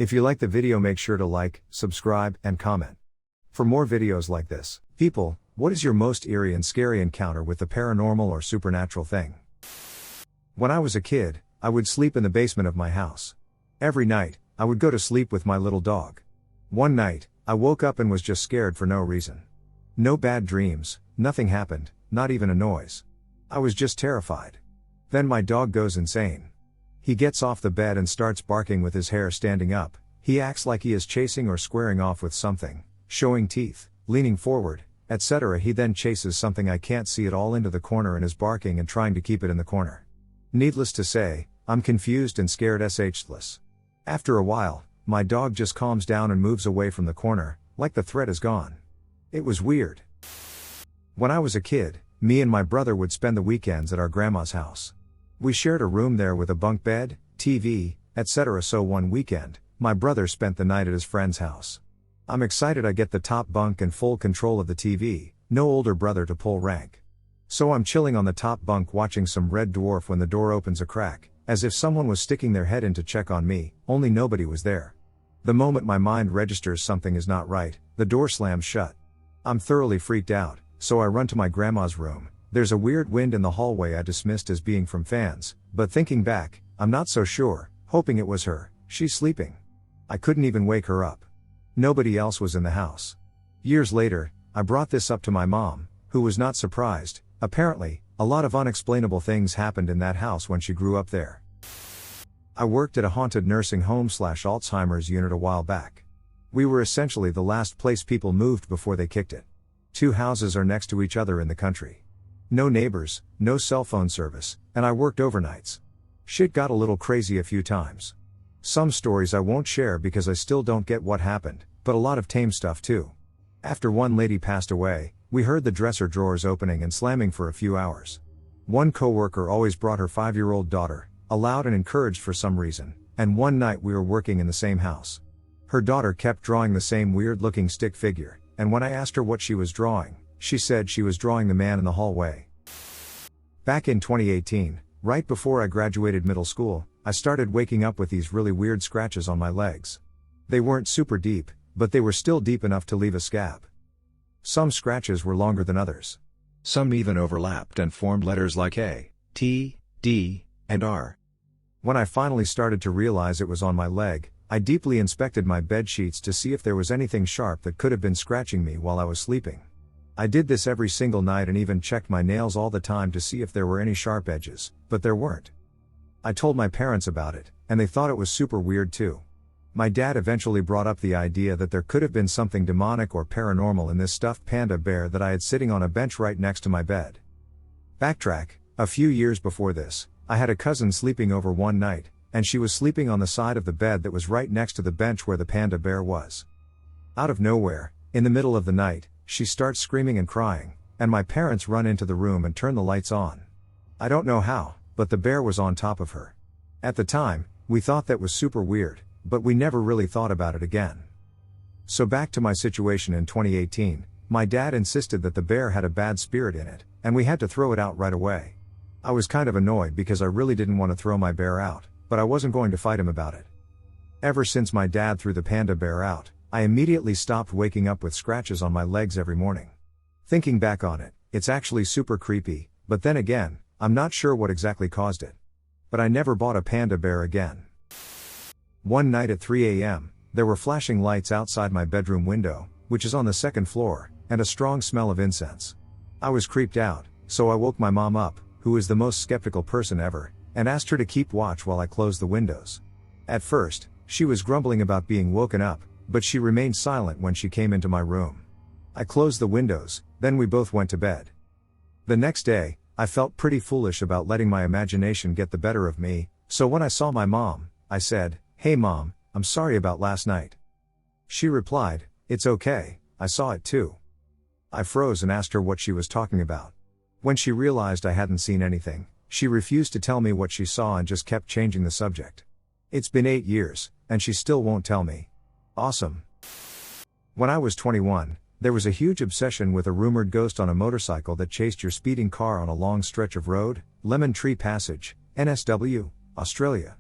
If you like the video, make sure to like, subscribe, and comment. For more videos like this. People, what is your most eerie and scary encounter with the paranormal or supernatural thing? When I was a kid, I would sleep in the basement of my house. Every night, I would go to sleep with my little dog. One night, I woke up and was just scared for no reason. No bad dreams, nothing happened, not even a noise. I was just terrified. Then my dog goes insane. He gets off the bed and starts barking with his hair standing up. He acts like he is chasing or squaring off with something, showing teeth, leaning forward, etc. He then chases something I can't see at all into the corner and is barking and trying to keep it in the corner. Needless to say, I'm confused and scared shitless. After a while, my dog just calms down and moves away from the corner, like the threat is gone. It was weird. When I was a kid, me and my brother would spend the weekends at our grandma's house. We shared a room there with a bunk bed, TV, etc. So one weekend, my brother spent the night at his friend's house. I'm excited I get the top bunk and full control of the TV, no older brother to pull rank. So I'm chilling on the top bunk watching some Red Dwarf when the door opens a crack, as if someone was sticking their head in to check on me, only nobody was there. The moment my mind registers something is not right, the door slams shut. I'm thoroughly freaked out, so I run to my grandma's room. There's a weird wind in the hallway I dismissed as being from fans, but thinking back, I'm not so sure, hoping it was her. She's sleeping. I couldn't even wake her up. Nobody else was in the house. Years later, I brought this up to my mom, who was not surprised. Apparently, a lot of unexplainable things happened in that house when she grew up there. I worked at a haunted nursing home/Alzheimer's unit a while back. We were essentially the last place people moved before they kicked it. 2 houses are next to each other in the country. No neighbors, no cell phone service, and I worked overnights. Shit got a little crazy a few times. Some stories I won't share because I still don't get what happened, but a lot of tame stuff too. After one lady passed away, we heard the dresser drawers opening and slamming for a few hours. One coworker always brought her 5-year-old daughter, allowed and encouraged for some reason, and one night we were working in the same house. Her daughter kept drawing the same weird-looking stick figure, and when I asked her what she was drawing, she said she was drawing the man in the hallway. Back in 2018, right before I graduated middle school, I started waking up with these really weird scratches on my legs. They weren't super deep, but they were still deep enough to leave a scab. Some scratches were longer than others. Some even overlapped and formed letters like A, T, D, and R. When I finally started to realize it was on my leg, I deeply inspected my bed sheets to see if there was anything sharp that could have been scratching me while I was sleeping. I did this every single night and even checked my nails all the time to see if there were any sharp edges, but there weren't. I told my parents about it, and they thought it was super weird too. My dad eventually brought up the idea that there could have been something demonic or paranormal in this stuffed panda bear that I had sitting on a bench right next to my bed. Backtrack, a few years before this, I had a cousin sleeping over one night, and she was sleeping on the side of the bed that was right next to the bench where the panda bear was. Out of nowhere, in the middle of the night, she starts screaming and crying, and my parents run into the room and turn the lights on. I don't know how, but the bear was on top of her. At the time, we thought that was super weird, but we never really thought about it again. So back to my situation in 2018, my dad insisted that the bear had a bad spirit in it, and we had to throw it out right away. I was kind of annoyed because I really didn't want to throw my bear out, but I wasn't going to fight him about it. Ever since my dad threw the panda bear out, I immediately stopped waking up with scratches on my legs every morning. Thinking back on it, it's actually super creepy, but then again, I'm not sure what exactly caused it. But I never bought a panda bear again. One night at 3 a.m., there were flashing lights outside my bedroom window, which is on the 2nd floor, and a strong smell of incense. I was creeped out, so I woke my mom up, who is the most skeptical person ever, and asked her to keep watch while I closed the windows. At first, she was grumbling about being woken up, but she remained silent when she came into my room. I closed the windows, then we both went to bed. The next day, I felt pretty foolish about letting my imagination get the better of me, so when I saw my mom, I said, "Hey Mom, I'm sorry about last night." She replied, "It's okay, I saw it too." I froze and asked her what she was talking about. When she realized I hadn't seen anything, she refused to tell me what she saw and just kept changing the subject. It's been 8 years, and she still won't tell me. Awesome. When I was 21, there was a huge obsession with a rumored ghost on a motorcycle that chased your speeding car on a long stretch of road, Lemon Tree Passage, NSW, Australia.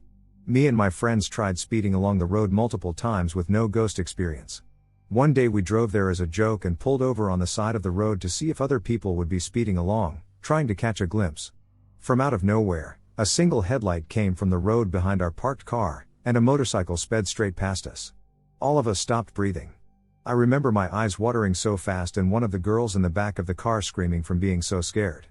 Me and my friends tried speeding along the road multiple times with no ghost experience. One day we drove there as a joke and pulled over on the side of the road to see if other people would be speeding along, trying to catch a glimpse. From out of nowhere, a single headlight came from the road behind our parked car, and a motorcycle sped straight past us. All of us stopped breathing. I remember my eyes watering so fast and one of the girls in the back of the car screaming from being so scared.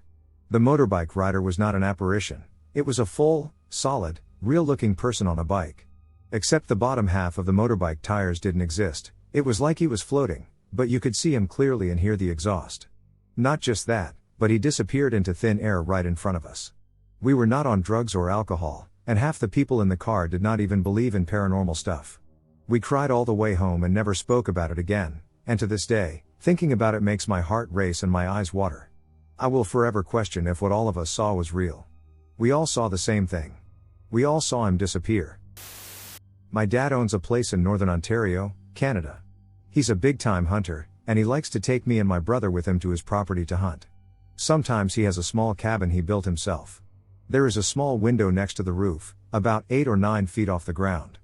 The motorbike rider was not an apparition. It was a full, solid, real-looking person on a bike. Except the bottom half of the motorbike tires didn't exist. It was like he was floating, but you could see him clearly and hear the exhaust. Not just that, but he disappeared into thin air right in front of us. We were not on drugs or alcohol, and half the people in the car did not even believe in paranormal stuff. We cried all the way home and never spoke about it again, and to this day, thinking about it makes my heart race and my eyes water. I will forever question if what all of us saw was real. We all saw the same thing. We all saw him disappear. My dad owns a place in Northern Ontario, Canada. He's a big-time hunter, and he likes to take me and my brother with him to his property to hunt. Sometimes he has a small cabin he built himself. There is a small window next to the roof, about 8 or 9 feet off the ground.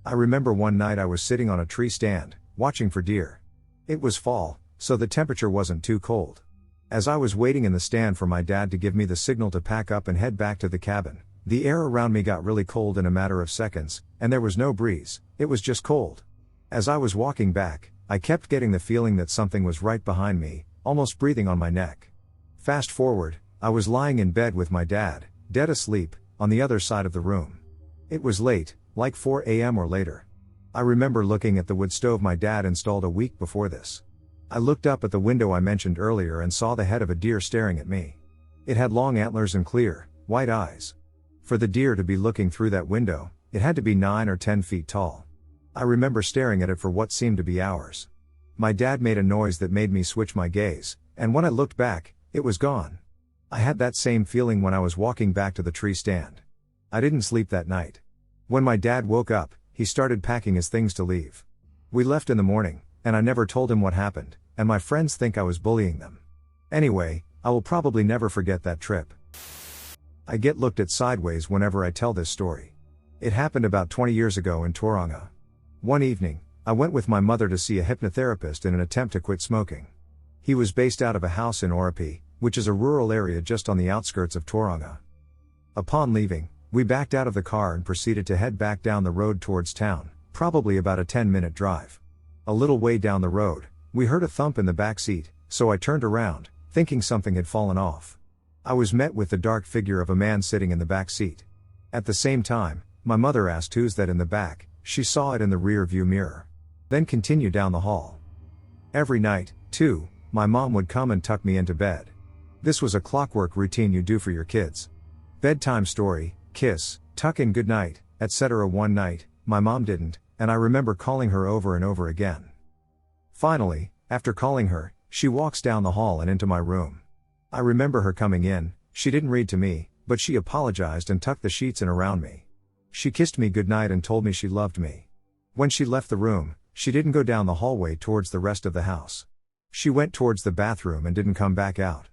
I remember one night I was sitting on a tree stand, watching for deer. It was fall, so the temperature wasn't too cold. As I was waiting in the stand for my dad to give me the signal to pack up and head back to the cabin, the air around me got really cold in a matter of seconds, and there was no breeze, it was just cold. As I was walking back, I kept getting the feeling that something was right behind me, almost breathing on my neck. Fast forward, I was lying in bed with my dad, dead asleep, on the other side of the room. It was late, like 4 a.m. or later. I remember looking at the wood stove my dad installed a week before this. I looked up at the window I mentioned earlier and saw the head of a deer staring at me. It had long antlers and clear, white eyes. For the deer to be looking through that window, it had to be 9 or 10 feet tall. I remember staring at it for what seemed to be hours. My dad made a noise that made me switch my gaze, and when I looked back, it was gone. I had that same feeling when I was walking back to the tree stand. I didn't sleep that night. When my dad woke up, he started packing his things to leave. We left in the morning, and I never told him what happened, and my friends think I was bullying them. Anyway, I will probably never forget that trip. I get looked at sideways whenever I tell this story. It happened about 20 years ago in Tauranga. One evening, I went with my mother to see a hypnotherapist in an attempt to quit smoking. He was based out of a house in Oripi, which is a rural area just on the outskirts of Tauranga. Upon leaving, we backed out of the car and proceeded to head back down the road towards town, probably about a 10-minute drive. A little way down the road, we heard a thump in the back seat, so I turned around, thinking something had fallen off. I was met with the dark figure of a man sitting in the back seat. At the same time, my mother asked who's that in the back. She saw it in the rear view mirror. Then continued down the hall. Every night, too, my mom would come and tuck me into bed. This was a clockwork routine you do for your kids. Bedtime story, kiss, tuck in good night, etc. One night, my mom didn't, and I remember calling her over and over again. Finally, after calling her, she walks down the hall and into my room. I remember her coming in. She didn't read to me, but she apologized and tucked the sheets in around me. She kissed me goodnight and told me she loved me. When she left the room, she didn't go down the hallway towards the rest of the house. She went towards the bathroom and didn't come back out.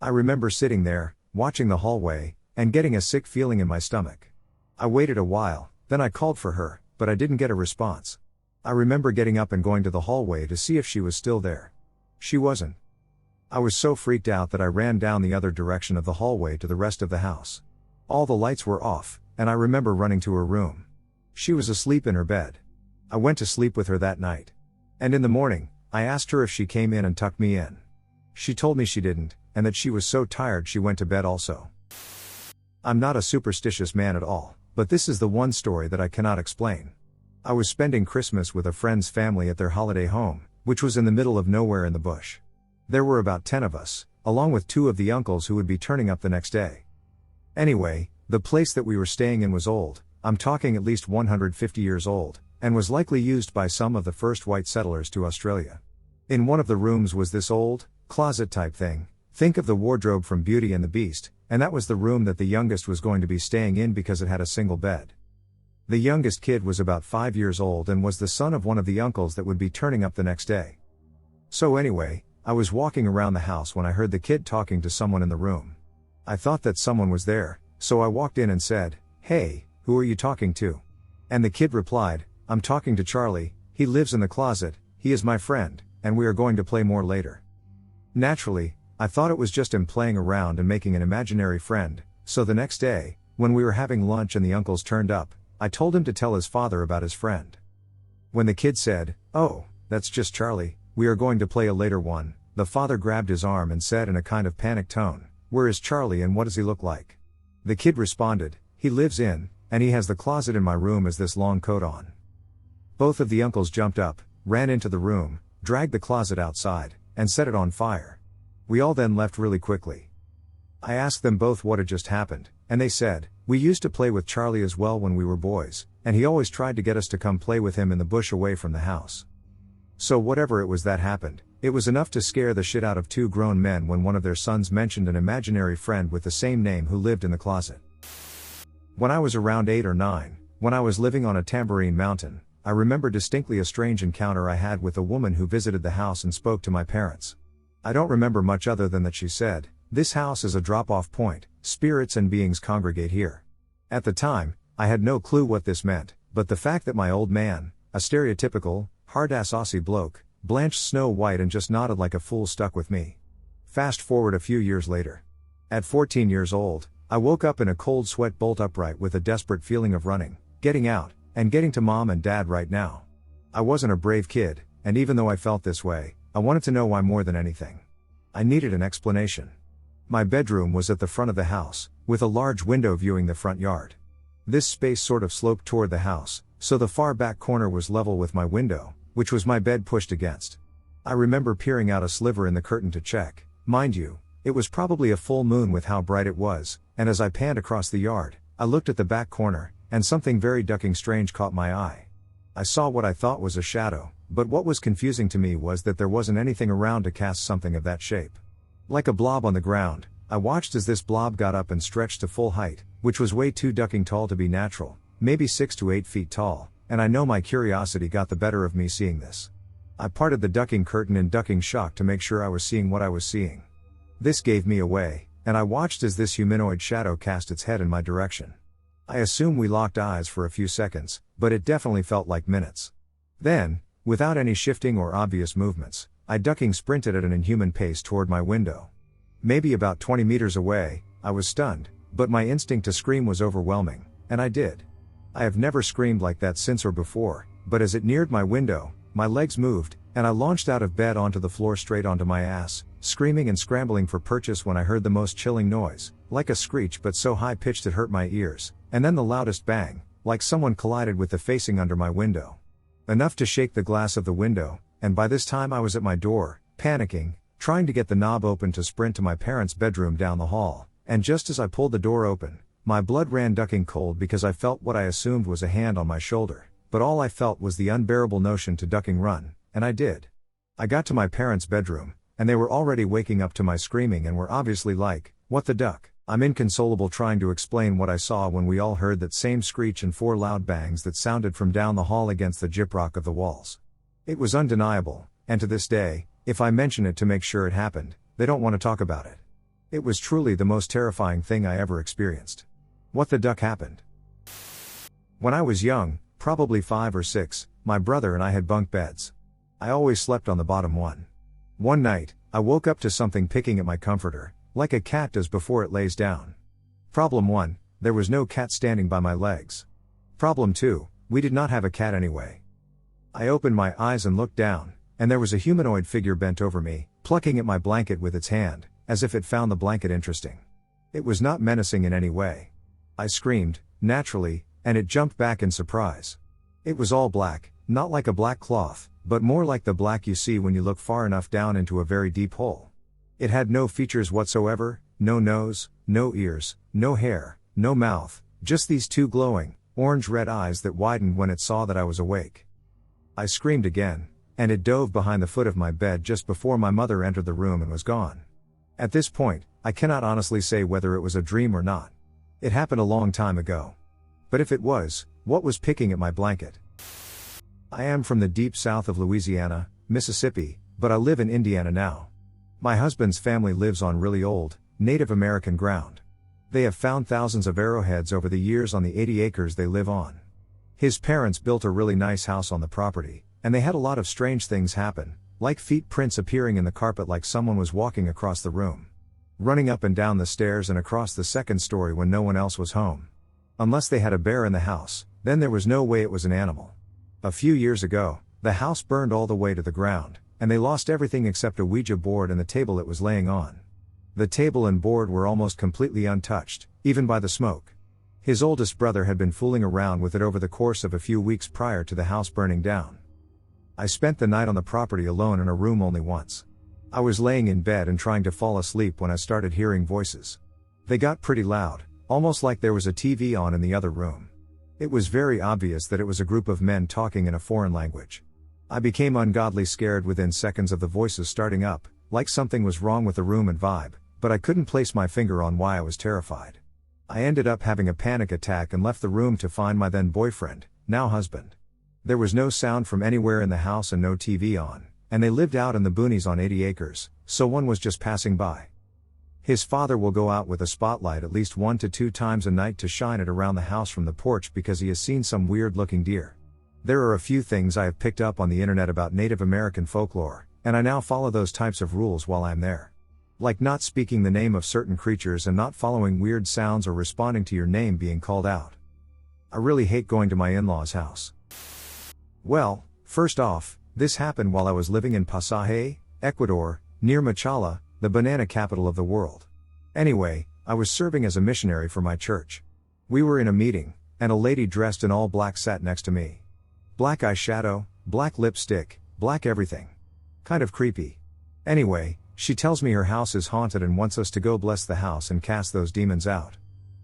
I remember sitting there, watching the hallway, and getting a sick feeling in my stomach. I waited a while, then I called for her, but I didn't get a response. I remember getting up and going to the hallway to see if she was still there. She wasn't. I was so freaked out that I ran down the other direction of the hallway to the rest of the house. All the lights were off, and I remember running to her room. She was asleep in her bed. I went to sleep with her that night. And in the morning, I asked her if she came in and tucked me in. She told me she didn't, and that she was so tired she went to bed also. I'm not a superstitious man at all, but this is the one story that I cannot explain. I was spending Christmas with a friend's family at their holiday home, which was in the middle of nowhere in the bush. There were about 10 of us, along with 2 of the uncles who would be turning up the next day. Anyway, the place that we were staying in was old, I'm talking at least 150 years old, and was likely used by some of the first white settlers to Australia. In one of the rooms was this old, closet-type thing. Think of the wardrobe from Beauty and the Beast, and that was the room that the youngest was going to be staying in because it had a single bed. The youngest kid was about 5 years old and was the son of one of the uncles that would be turning up the next day. So anyway, I was walking around the house when I heard the kid talking to someone in the room. I thought that someone was there, so I walked in and said, "Hey, "Who are you talking to?" And the kid replied, "I'm talking to Charlie, he lives in the closet, he is my friend, and we are going to play more later." Naturally, I thought it was just him playing around and making an imaginary friend, so the next day, when we were having lunch and the uncles turned up, I told him to tell his father about his friend. When the kid said, "Oh, that's just Charlie, we are going to play a later one," the father grabbed his arm and said in a kind of panicked tone, "Where is Charlie and what does he look like?" The kid responded, "He lives in, and he has the closet in my room as this long coat on." Both of the uncles jumped up, ran into the room, dragged the closet outside, and set it on fire. We all then left really quickly. I asked them both what had just happened, and they said, "We used to play with Charlie as well when we were boys, and he always tried to get us to come play with him in the bush away from the house." So whatever it was that happened, it was enough to scare the shit out of two grown men when one of their sons mentioned an imaginary friend with the same name who lived in the closet. When I was around 8 or 9, when I was living on a tambourine mountain, I remember distinctly a strange encounter I had with a woman who visited the house and spoke to my parents. I don't remember much other than that she said, "This house is a drop-off point, spirits and beings congregate here." At the time, I had no clue what this meant, but the fact that my old man, a stereotypical, hard-ass Aussie bloke, blanched snow white and just nodded like a fool stuck with me. Fast forward a few years later. At 14 years old, I woke up in a cold sweat bolt upright with a desperate feeling of running, getting out, and getting to mom and dad right now. I wasn't a brave kid, and even though I felt this way, I wanted to know why more than anything. I needed an explanation. My bedroom was at the front of the house, with a large window viewing the front yard. This space sort of sloped toward the house, so the far back corner was level with my window, which was my bed pushed against. I remember peering out a sliver in the curtain to check. Mind you, it was probably a full moon with how bright it was, and as I panned across the yard, I looked at the back corner, and something very ducking strange caught my eye. I saw what I thought was a shadow, but what was confusing to me was that there wasn't anything around to cast something of that shape. Like a blob on the ground, I watched as this blob got up and stretched to full height, which was way too ducking tall to be natural, maybe 6 to 8 feet tall, and I know my curiosity got the better of me seeing this. I parted the ducking curtain in ducking shock to make sure I was seeing what I was seeing. This gave me away, and I watched as this humanoid shadow cast its head in my direction. I assume we locked eyes for a few seconds, but it definitely felt like minutes. Then, without any shifting or obvious movements, I ducking sprinted at an inhuman pace toward my window. Maybe about 20 meters away, I was stunned, but my instinct to scream was overwhelming, and I did. I have never screamed like that since or before, but as it neared my window, my legs moved, and I launched out of bed onto the floor straight onto my ass, screaming and scrambling for purchase when I heard the most chilling noise, like a screech but so high-pitched it hurt my ears, and then the loudest bang, like someone collided with the facing under my window. Enough to shake the glass of the window, and by this time I was at my door, panicking, trying to get the knob open to sprint to my parents' bedroom down the hall, and just as I pulled the door open, my blood ran ducking cold because I felt what I assumed was a hand on my shoulder, but all I felt was the unbearable notion to ducking run, and I did. I got to my parents' bedroom, and they were already waking up to my screaming and were obviously like, "What the duck?" I'm inconsolable trying to explain what I saw when we all heard that same screech and 4 loud bangs that sounded from down the hall against the gyprock of the walls. It was undeniable, and to this day, if I mention it to make sure it happened, they don't want to talk about it. It was truly the most terrifying thing I ever experienced. What the duck happened? When I was young, probably 5 or 6, my brother and I had bunk beds. I always slept on the bottom one. One night, I woke up to something picking at my comforter, like a cat does before it lays down. Problem 1, there was no cat standing by my legs. Problem 2, we did not have a cat anyway. I opened my eyes and looked down, and there was a humanoid figure bent over me, plucking at my blanket with its hand, as if it found the blanket interesting. It was not menacing in any way. I screamed, naturally, and it jumped back in surprise. It was all black, not like a black cloth, but more like the black you see when you look far enough down into a very deep hole. It had no features whatsoever, no nose, no ears, no hair, no mouth, just these 2 glowing, orange-red eyes that widened when it saw that I was awake. I screamed again, and it dove behind the foot of my bed just before my mother entered the room and was gone. At this point, I cannot honestly say whether it was a dream or not. It happened a long time ago. But if it was, what was picking at my blanket? I am from the deep south of Louisiana, Mississippi, but I live in Indiana now. My husband's family lives on really old, Native American ground. They have found thousands of arrowheads over the years on the 80 acres they live on. His parents built a really nice house on the property, and they had a lot of strange things happen, like feet prints appearing in the carpet like someone was walking across the room. Running up and down the stairs and across the second story when no one else was home. Unless they had a bear in the house, then there was no way it was an animal. A few years ago, the house burned all the way to the ground, and they lost everything except a Ouija board and the table it was laying on. The table and board were almost completely untouched, even by the smoke. His oldest brother had been fooling around with it over the course of a few weeks prior to the house burning down. I spent the night on the property alone in a room only once. I was laying in bed and trying to fall asleep when I started hearing voices. They got pretty loud, almost like there was a TV on in the other room. It was very obvious that it was a group of men talking in a foreign language. I became ungodly scared within seconds of the voices starting up, like something was wrong with the room and vibe, but I couldn't place my finger on why I was terrified. I ended up having a panic attack and left the room to find my then boyfriend, now husband. There was no sound from anywhere in the house and no TV on, and they lived out in the boonies on 80 acres, so one was just passing by. His father will go out with a spotlight at least 1 to 2 times a night to shine it around the house from the porch because he has seen some weird-looking deer. There are a few things I have picked up on the internet about Native American folklore, and I now follow those types of rules while I'm there. Like not speaking the name of certain creatures and not following weird sounds or responding to your name being called out. I really hate going to my in-laws' house. Well, first off, this happened while I was living in Pasaje, Ecuador, near Machala, the banana capital of the world. Anyway, I was serving as a missionary for my church. We were in a meeting, and a lady dressed in all black sat next to me. Black eyeshadow, black lipstick, black everything. Kind of creepy. Anyway, she tells me her house is haunted and wants us to go bless the house and cast those demons out.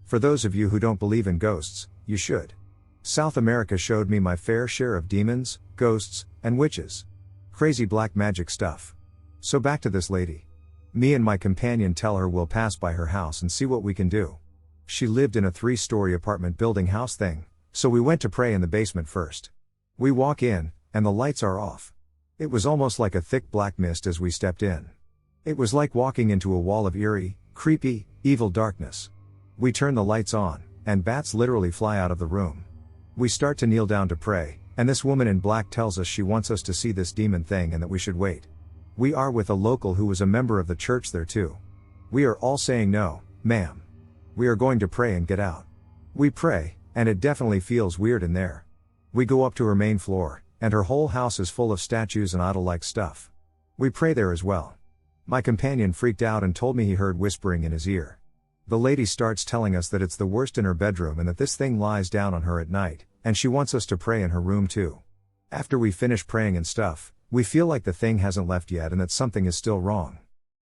For those of you who don't believe in ghosts, you should. South America showed me my fair share of demons, ghosts, and witches. Crazy black magic stuff. So back to this lady. Me and my companion tell her we'll pass by her house and see what we can do. She lived in a 3-story apartment building house thing, so we went to pray in the basement first. We walk in, and the lights are off. It was almost like a thick black mist as we stepped in. It was like walking into a wall of eerie, creepy, evil darkness. We turn the lights on, and bats literally fly out of the room. We start to kneel down to pray, and this woman in black tells us she wants us to see this demon thing and that we should wait. We are with a local who was a member of the church there too. We are all saying no, ma'am. We are going to pray and get out. We pray, and it definitely feels weird in there. We go up to her main floor, and her whole house is full of statues and idol-like stuff. We pray there as well. My companion freaked out and told me he heard whispering in his ear. The lady starts telling us that it's the worst in her bedroom and that this thing lies down on her at night, and she wants us to pray in her room too. After we finish praying and stuff, we feel like the thing hasn't left yet and that something is still wrong.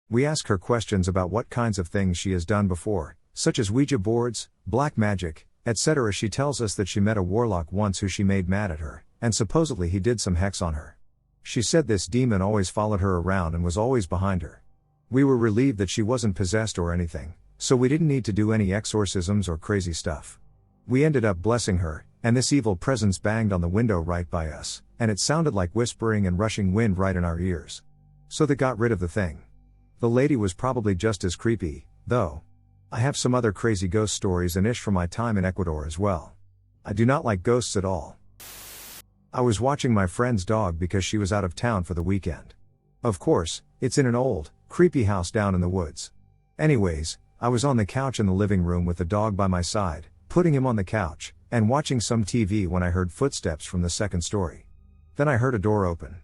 We ask her questions about what kinds of things she has done before, such as Ouija boards, black magic, etc. She tells us that she met a warlock once who she made mad at her, and supposedly he did some hex on her. She said this demon always followed her around and was always behind her. We were relieved that she wasn't possessed or anything, so we didn't need to do any exorcisms or crazy stuff. We ended up blessing her, and this evil presence banged on the window right by us, and it sounded like whispering and rushing wind right in our ears. So they got rid of the thing. The lady was probably just as creepy, though. I have some other crazy ghost stories and ish from my time in Ecuador as well. I do not like ghosts at all. I was watching my friend's dog because she was out of town for the weekend. Of course, it's in an old, creepy house down in the woods. Anyways, I was on the couch in the living room with the dog by my side, putting him on the couch, and watching some TV when I heard footsteps from the second story. Then I heard a door open.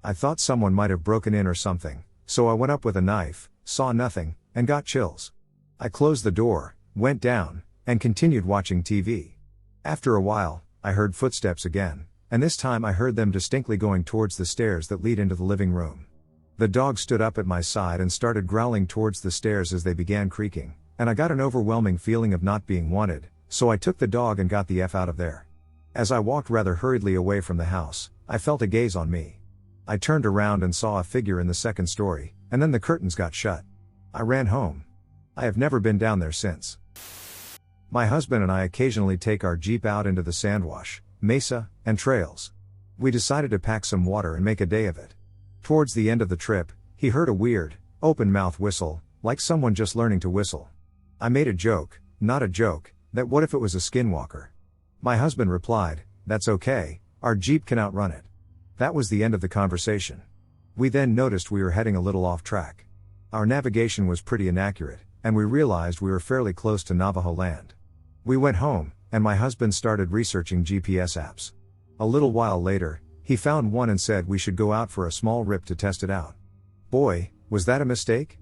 I thought someone might have broken in or something, so I went up with a knife, saw nothing, and got chills. I closed the door, went down, and continued watching TV. After a while, I heard footsteps again, and this time I heard them distinctly going towards the stairs that lead into the living room. The dog stood up at my side and started growling towards the stairs as they began creaking, and I got an overwhelming feeling of not being wanted, so I took the dog and got the F out of there. As I walked rather hurriedly away from the house, I felt a gaze on me. I turned around and saw a figure in the second story, and then the curtains got shut. I ran home. I have never been down there since. My husband and I occasionally take our Jeep out into the sandwash, mesa, and trails. We decided to pack some water and make a day of it. Towards the end of the trip, he heard a weird, open-mouth whistle, like someone just learning to whistle. I made a joke, not a joke, that what if it was a skinwalker? My husband replied, that's okay, our Jeep can outrun it. That was the end of the conversation. We then noticed we were heading a little off track. Our navigation was pretty inaccurate, and we realized we were fairly close to Navajo land. We went home, and my husband started researching GPS apps. A little while later, he found one and said we should go out for a small rip to test it out. Boy, was that a mistake?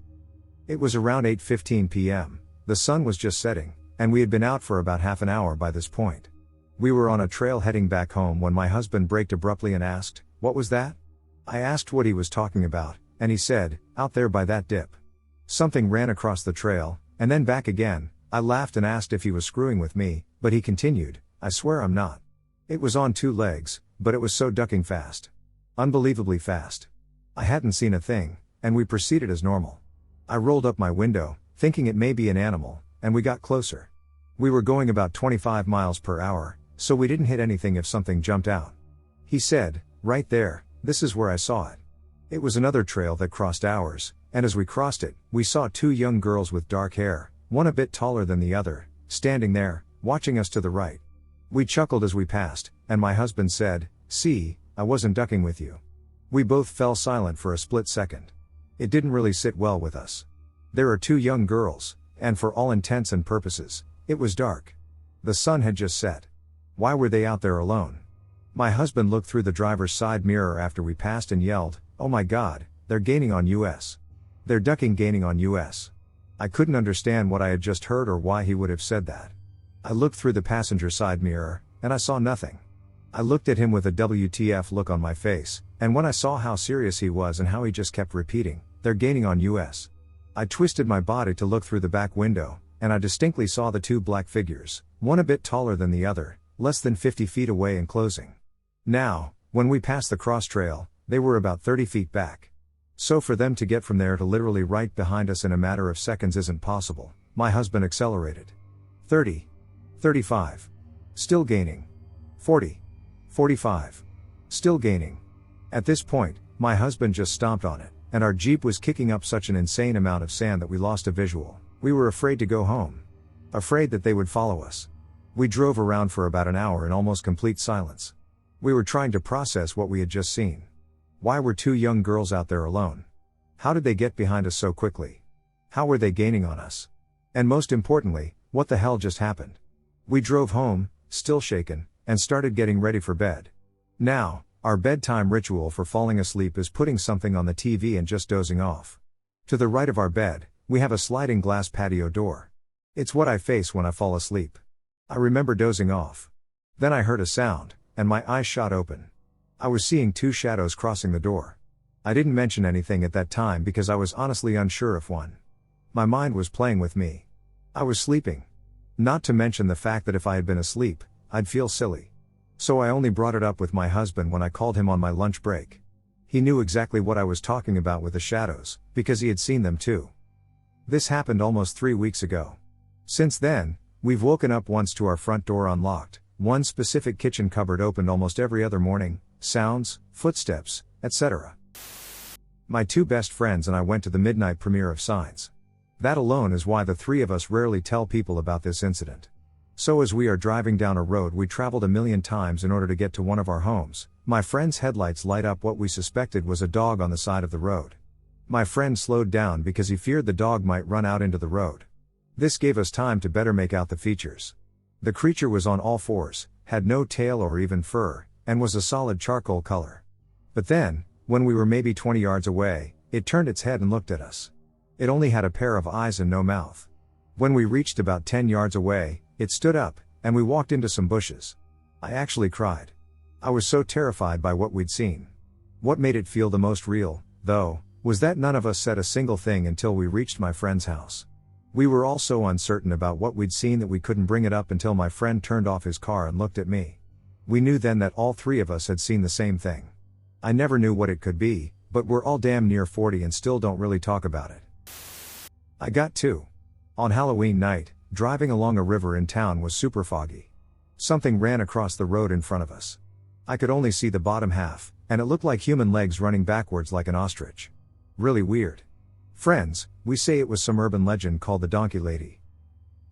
It was around 8:15 p.m., the sun was just setting, and we had been out for about half an hour by this point. We were on a trail heading back home when my husband braked abruptly and asked, what was that? I asked what he was talking about, and he said, out there by that dip. Something ran across the trail, and then back again. I laughed and asked if he was screwing with me, but he continued, I swear I'm not. It was on 2 legs, but it was so ducking fast. Unbelievably fast. I hadn't seen a thing, and we proceeded as normal. I rolled up my window, thinking it may be an animal, and we got closer. We were going about 25 miles per hour, so we didn't hit anything if something jumped out. He said, right there, this is where I saw it. It was another trail that crossed ours, and as we crossed it, we saw 2 young girls with dark hair, one a bit taller than the other, standing there, watching us to the right. We chuckled as we passed, and my husband said, see, I wasn't ducking with you. We both fell silent for a split second. It didn't really sit well with us. There are 2 young girls, and for all intents and purposes, it was dark. The sun had just set. Why were they out there alone? My husband looked through the driver's side mirror after we passed and yelled, oh my God, they're gaining on us. They're ducking gaining on us. I couldn't understand what I had just heard or why he would have said that. I looked through the passenger side mirror, and I saw nothing. I looked at him with a WTF look on my face, and when I saw how serious he was and how he just kept repeating, they're gaining on us. I twisted my body to look through the back window, and I distinctly saw the 2 black figures, one a bit taller than the other, less than 50 feet away and closing. Now, when we passed the cross trail, they were about 30 feet back. So for them to get from there to literally right behind us in a matter of seconds isn't possible. My husband accelerated. 30. 35. Still gaining. 40. 45. Still gaining. At this point, my husband just stomped on it, and our Jeep was kicking up such an insane amount of sand that we lost a visual. We were afraid to go home. Afraid that they would follow us. We drove around for about an hour in almost complete silence. We were trying to process what we had just seen. Why were 2 young girls out there alone? How did they get behind us so quickly? How were they gaining on us? And most importantly, what the hell just happened? We drove home, still shaken, and started getting ready for bed. Now, our bedtime ritual for falling asleep is putting something on the TV and just dozing off. To the right of our bed, we have a sliding glass patio door. It's what I face when I fall asleep. I remember dozing off. Then I heard a sound, and my eyes shot open. I was seeing 2 shadows crossing the door. I didn't mention anything at that time because I was honestly unsure if one. My mind was playing with me. I was sleeping. Not to mention the fact that if I had been asleep, I'd feel silly. So I only brought it up with my husband when I called him on my lunch break. He knew exactly what I was talking about with the shadows, because he had seen them too. This happened almost 3 weeks ago. Since then, we've woken up once to our front door unlocked, one specific kitchen cupboard opened almost every other morning, sounds, footsteps, etc. My 2 best friends and I went to the midnight premiere of Signs. That alone is why the 3 of us rarely tell people about this incident. So as we are driving down a road we traveled a million times in order to get to one of our homes, my friend's headlights light up what we suspected was a dog on the side of the road. My friend slowed down because he feared the dog might run out into the road. This gave us time to better make out the features. The creature was on all 4s, had no tail or even fur, and was a solid charcoal color. But then, when we were maybe 20 yards away, it turned its head and looked at us. It only had a pair of eyes and no mouth. When we reached about 10 yards away, it stood up, and we walked into some bushes. I actually cried. I was so terrified by what we'd seen. What made it feel the most real, though, was that none of us said a single thing until we reached my friend's house. We were all so uncertain about what we'd seen that we couldn't bring it up until my friend turned off his car and looked at me. We knew then that all 3 of us had seen the same thing. I never knew what it could be, but we're all damn near 40 and still don't really talk about it. I got 2. On Halloween night, driving along a river in town was super foggy. Something ran across the road in front of us. I could only see the bottom half, and it looked like human legs running backwards like an ostrich. Really weird. Friends, we say it was some urban legend called the Donkey Lady.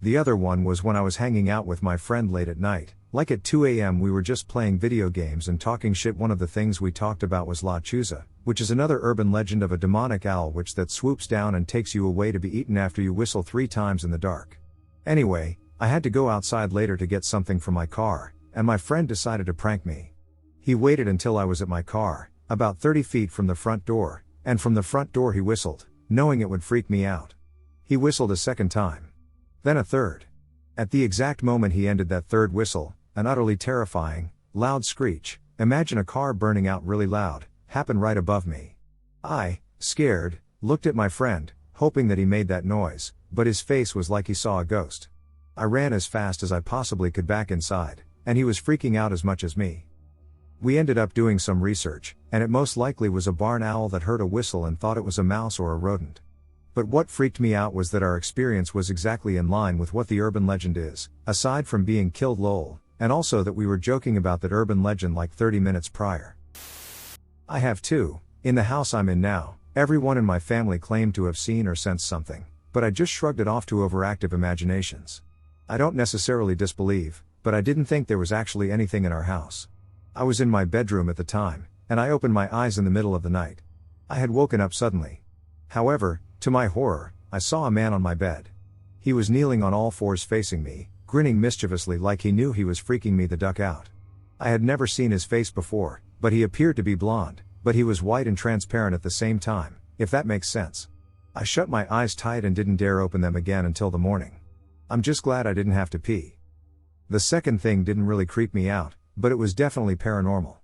The other one was when I was hanging out with my friend late at night, like at 2 a.m. we were just playing video games and talking shit. One of the things we talked about was La Chuza, which is another urban legend of a demonic owl which that swoops down and takes you away to be eaten after you whistle 3 times in the dark. Anyway, I had to go outside later to get something from my car, and my friend decided to prank me. He waited until I was at my car, about 30 feet from the front door, and from the front door he whistled, knowing it would freak me out. He whistled a second time. Then a third. At the exact moment he ended that third whistle, an utterly terrifying, loud screech, imagine a car burning out really loud, happened right above me. I, scared, looked at my friend, hoping that he made that noise, but his face was like he saw a ghost. I ran as fast as I possibly could back inside, and he was freaking out as much as me. We ended up doing some research, and it most likely was a barn owl that heard a whistle and thought it was a mouse or a rodent. But what freaked me out was that our experience was exactly in line with what the urban legend is, aside from being killed lol, and also that we were joking about that urban legend like 30 minutes prior. I have too. In the house I'm in now, everyone in my family claimed to have seen or sensed something, but I just shrugged it off to overactive imaginations. I don't necessarily disbelieve, but I didn't think there was actually anything in our house. I was in my bedroom at the time, and I opened my eyes in the middle of the night. I had woken up suddenly. However, to my horror, I saw a man on my bed. He was kneeling on all fours facing me, grinning mischievously like he knew he was freaking me the duck out. I had never seen his face before, but he appeared to be blonde, but he was white and transparent at the same time, if that makes sense. I shut my eyes tight and didn't dare open them again until the morning. I'm just glad I didn't have to pee. The second thing didn't really creep me out, but it was definitely paranormal.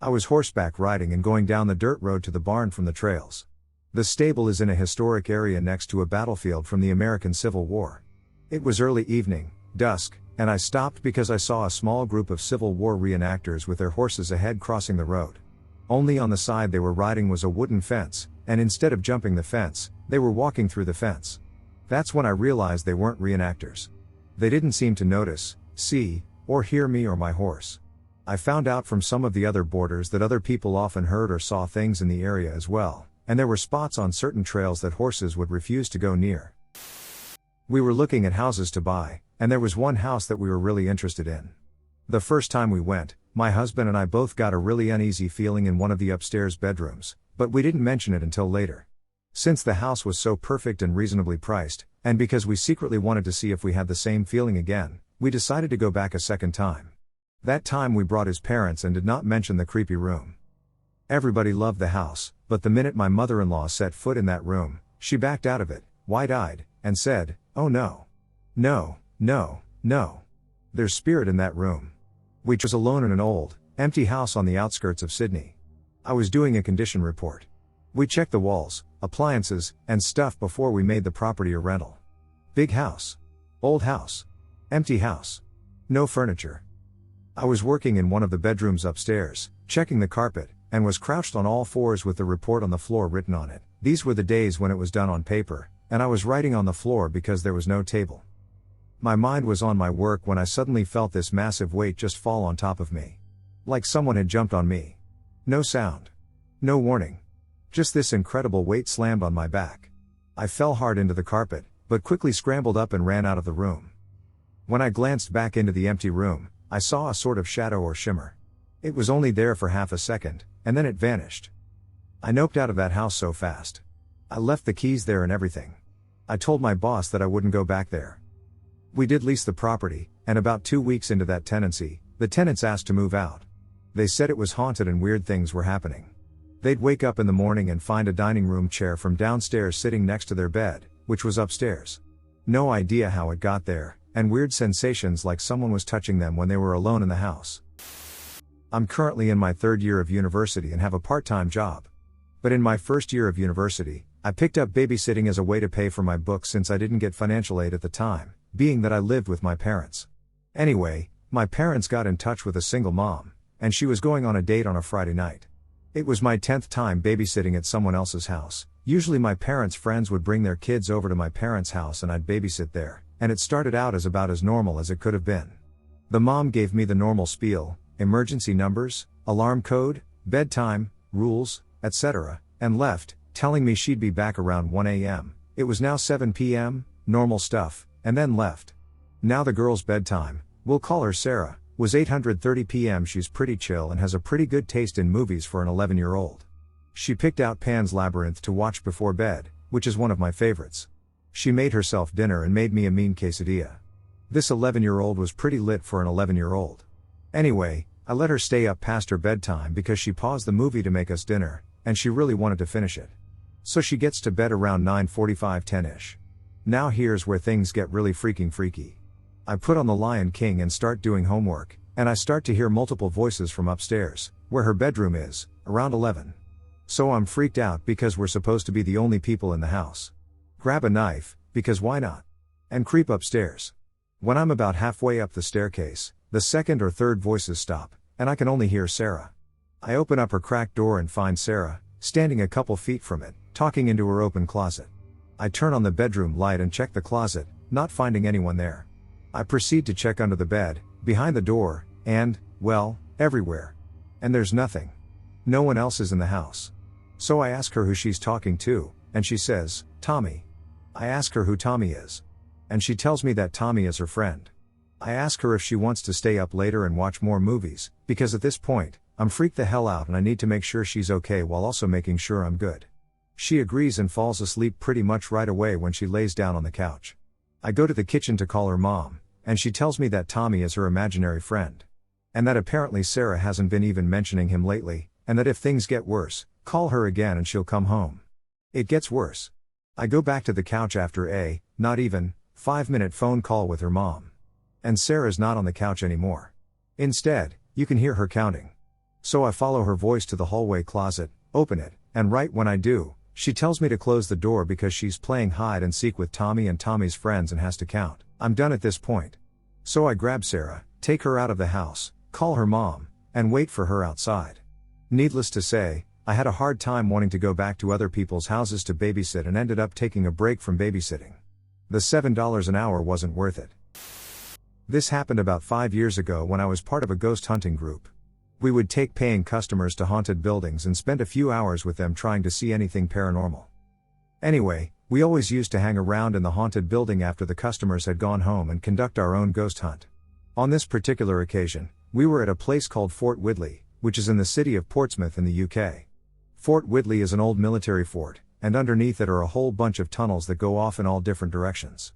I was horseback riding and going down the dirt road to the barn from the trails. The stable is in a historic area next to a battlefield from the American Civil War. It was early evening, dusk, and I stopped because I saw a small group of Civil War reenactors with their horses ahead crossing the road. Only on the side they were riding was a wooden fence, and instead of jumping the fence, they were walking through the fence. That's when I realized they weren't reenactors. They didn't seem to notice, see, or hear me or my horse. I found out from some of the other boarders that other people often heard or saw things in the area as well, and there were spots on certain trails that horses would refuse to go near. We were looking at houses to buy, and there was one house that we were really interested in. The first time we went, my husband and I both got a really uneasy feeling in one of the upstairs bedrooms, but we didn't mention it until later. Since the house was so perfect and reasonably priced, and because we secretly wanted to see if we had the same feeling again, we decided to go back a second time. That time we brought his parents and did not mention the creepy room. Everybody loved the house, but the minute my mother-in-law set foot in that room, she backed out of it, wide-eyed, and said, "Oh no. No, no, no. There's spirit in that room." We was alone in an old, empty house on the outskirts of Sydney. I was doing a condition report. We checked the walls, appliances, and stuff before we made the property a rental. Big house. Old house. Empty house. No furniture. I was working in one of the bedrooms upstairs, checking the carpet, and was crouched on all fours with the report on the floor written on it. These were the days when it was done on paper, and I was writing on the floor because there was no table. My mind was on my work when I suddenly felt this massive weight just fall on top of me. Like someone had jumped on me. No sound. No warning. Just this incredible weight slammed on my back. I fell hard into the carpet, but quickly scrambled up and ran out of the room. When I glanced back into the empty room, I saw a sort of shadow or shimmer. It was only there for half a second, and then it vanished. I noped out of that house so fast. I left the keys there and everything. I told my boss that I wouldn't go back there. We did lease the property, and about 2 weeks into that tenancy, the tenants asked to move out. They said it was haunted and weird things were happening. They'd wake up in the morning and find a dining room chair from downstairs sitting next to their bed, which was upstairs. No idea how it got there, and weird sensations like someone was touching them when they were alone in the house. I'm currently in my 3rd year of university and have a part-time job. But in my first year of university, I picked up babysitting as a way to pay for my books since I didn't get financial aid at the time, being that I lived with my parents. Anyway, my parents got in touch with a single mom, and she was going on a date on a Friday night. It was my 10th time babysitting at someone else's house. Usually my parents' friends would bring their kids over to my parents' house and I'd babysit there, and it started out as about as normal as it could have been. The mom gave me the normal spiel, emergency numbers, alarm code, bedtime, rules, etc., and left, telling me she'd be back around 1 a.m. It was now 7 p.m., normal stuff, and then left. Now the girl's bedtime, we'll call her Sarah, was 8:30 p.m. She's pretty chill and has a pretty good taste in movies for an 11-year-old. She picked out Pan's Labyrinth to watch before bed, which is one of my favorites. She made herself dinner and made me a mean quesadilla. This 11-year-old was pretty lit for an 11-year-old. Anyway, I let her stay up past her bedtime because she paused the movie to make us dinner, and she really wanted to finish it. So she gets to bed around 9:45, 10-ish. Now here's where things get really freaking freaky. I put on The Lion King and start doing homework, and I start to hear multiple voices from upstairs, where her bedroom is, around 11. So I'm freaked out because we're supposed to be the only people in the house. Grab a knife, because why not? And creep upstairs. When I'm about halfway up the staircase, the second or third voices stop, and I can only hear Sarah. I open up her cracked door and find Sarah, standing a couple feet from it, talking into her open closet. I turn on the bedroom light and check the closet, not finding anyone there. I proceed to check under the bed, behind the door, and, well, everywhere. And there's nothing. No one else is in the house. So I ask her who she's talking to, and she says, Tommy. I ask her who Tommy is. And she tells me that Tommy is her friend. I ask her if she wants to stay up later and watch more movies, because at this point, I'm freaked the hell out and I need to make sure she's okay while also making sure I'm good. She agrees and falls asleep pretty much right away when she lays down on the couch. I go to the kitchen to call her mom, and she tells me that Tommy is her imaginary friend. And that apparently Sarah hasn't been even mentioning him lately, and that if things get worse, call her again and she'll come home. It gets worse. I go back to the couch after a, not even, 5-minute phone call with her mom. And Sarah's not on the couch anymore. Instead, you can hear her counting. So I follow her voice to the hallway closet, open it, and right when I do, she tells me to close the door because she's playing hide and seek with Tommy and Tommy's friends and has to count. I'm done at this point. So I grab Sarah, take her out of the house, call her mom, and wait for her outside. Needless to say, I had a hard time wanting to go back to other people's houses to babysit and ended up taking a break from babysitting. The $7 an hour wasn't worth it. This happened about 5 years ago when I was part of a ghost hunting group. We would take paying customers to haunted buildings and spend a few hours with them trying to see anything paranormal. Anyway, we always used to hang around in the haunted building after the customers had gone home and conduct our own ghost hunt. On this particular occasion, we were at a place called Fort Widley, which is in the city of Portsmouth in the UK. Fort Widley is an old military fort, and underneath it are a whole bunch of tunnels that go off in all different directions.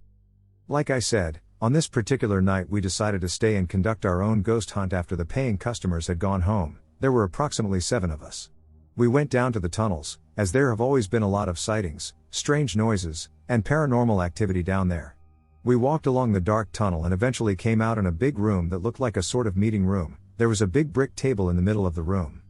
Like I said, on this particular night we decided to stay and conduct our own ghost hunt after the paying customers had gone home. There were approximately 7 of us. We went down to the tunnels, as there have always been a lot of sightings, strange noises, and paranormal activity down there. We walked along the dark tunnel and eventually came out in a big room that looked like a sort of meeting room. There was a big brick table in the middle of the room.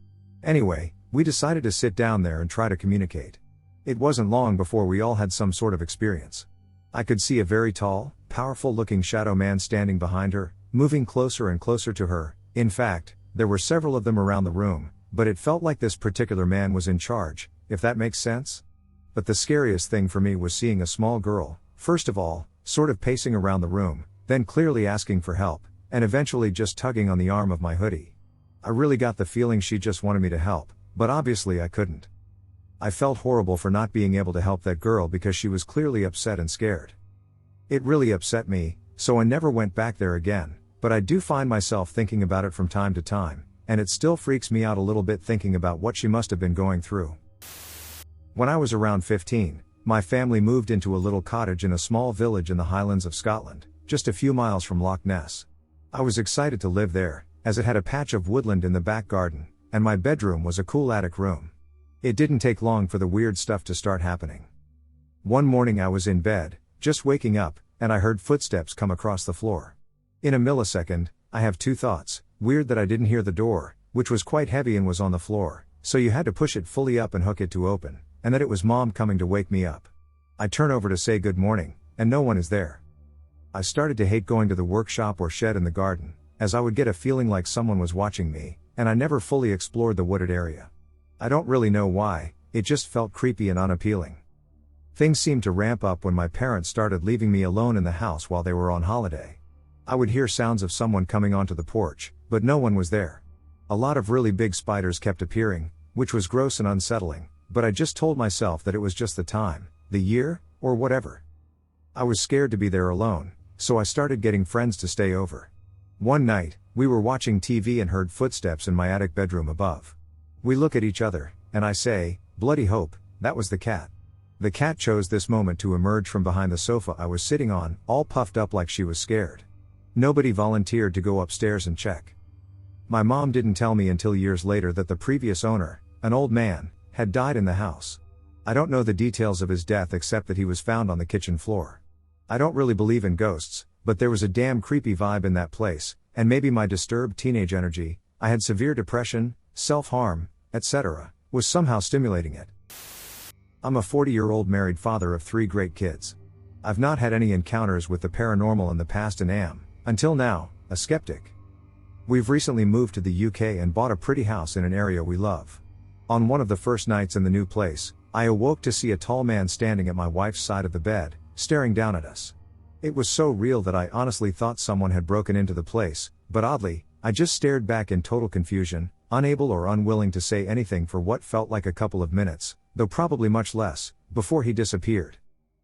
Anyway, we decided to sit down there and try to communicate. It wasn't long before we all had some sort of experience. I could see a very tall, powerful-looking shadow man standing behind her, moving closer and closer to her. In fact, there were several of them around the room, but it felt like this particular man was in charge, if that makes sense. But the scariest thing for me was seeing a small girl, first of all, sort of pacing around the room, then clearly asking for help, and eventually just tugging on the arm of my hoodie. I really got the feeling she just wanted me to help, but obviously I couldn't. I felt horrible for not being able to help that girl because she was clearly upset and scared. It really upset me, so I never went back there again, but I do find myself thinking about it from time to time, and it still freaks me out a little bit thinking about what she must have been going through. When I was around 15, my family moved into a little cottage in a small village in the Highlands of Scotland, just a few miles from Loch Ness. I was excited to live there, as it had a patch of woodland in the back garden, and my bedroom was a cool attic room. It didn't take long for the weird stuff to start happening. One morning I was in bed, just waking up, and I heard footsteps come across the floor. In a millisecond, I have 2 thoughts. Weird that I didn't hear the door, which was quite heavy and was on the floor, so you had to push it fully up and hook it to open, and that it was Mom coming to wake me up. I turn over to say good morning, and no one is there. I started to hate going to the workshop or shed in the garden, as I would get a feeling like someone was watching me, and I never fully explored the wooded area. I don't really know why, it just felt creepy and unappealing. Things seemed to ramp up when my parents started leaving me alone in the house while they were on holiday. I would hear sounds of someone coming onto the porch, but no one was there. A lot of really big spiders kept appearing, which was gross and unsettling, but I just told myself that it was just the time, the year, or whatever. I was scared to be there alone, so I started getting friends to stay over. One night, we were watching TV and heard footsteps in my attic bedroom above. We look at each other, and I say, "Bloody hope, that was the cat." The cat chose this moment to emerge from behind the sofa I was sitting on, all puffed up like she was scared. Nobody volunteered to go upstairs and check. My mom didn't tell me until years later that the previous owner, an old man, had died in the house. I don't know the details of his death except that he was found on the kitchen floor. I don't really believe in ghosts, but there was a damn creepy vibe in that place, and maybe my disturbed teenage energy, I had severe depression, self-harm, etc., was somehow stimulating it. I'm a 40-year-old married father of 3 great kids. I've not had any encounters with the paranormal in the past and am, until now, a skeptic. We've recently moved to the UK and bought a pretty house in an area we love. On one of the first nights in the new place, I awoke to see a tall man standing at my wife's side of the bed, staring down at us. It was so real that I honestly thought someone had broken into the place, but oddly, I just stared back in total confusion, unable or unwilling to say anything for what felt like a couple of minutes, though probably much less, before he disappeared.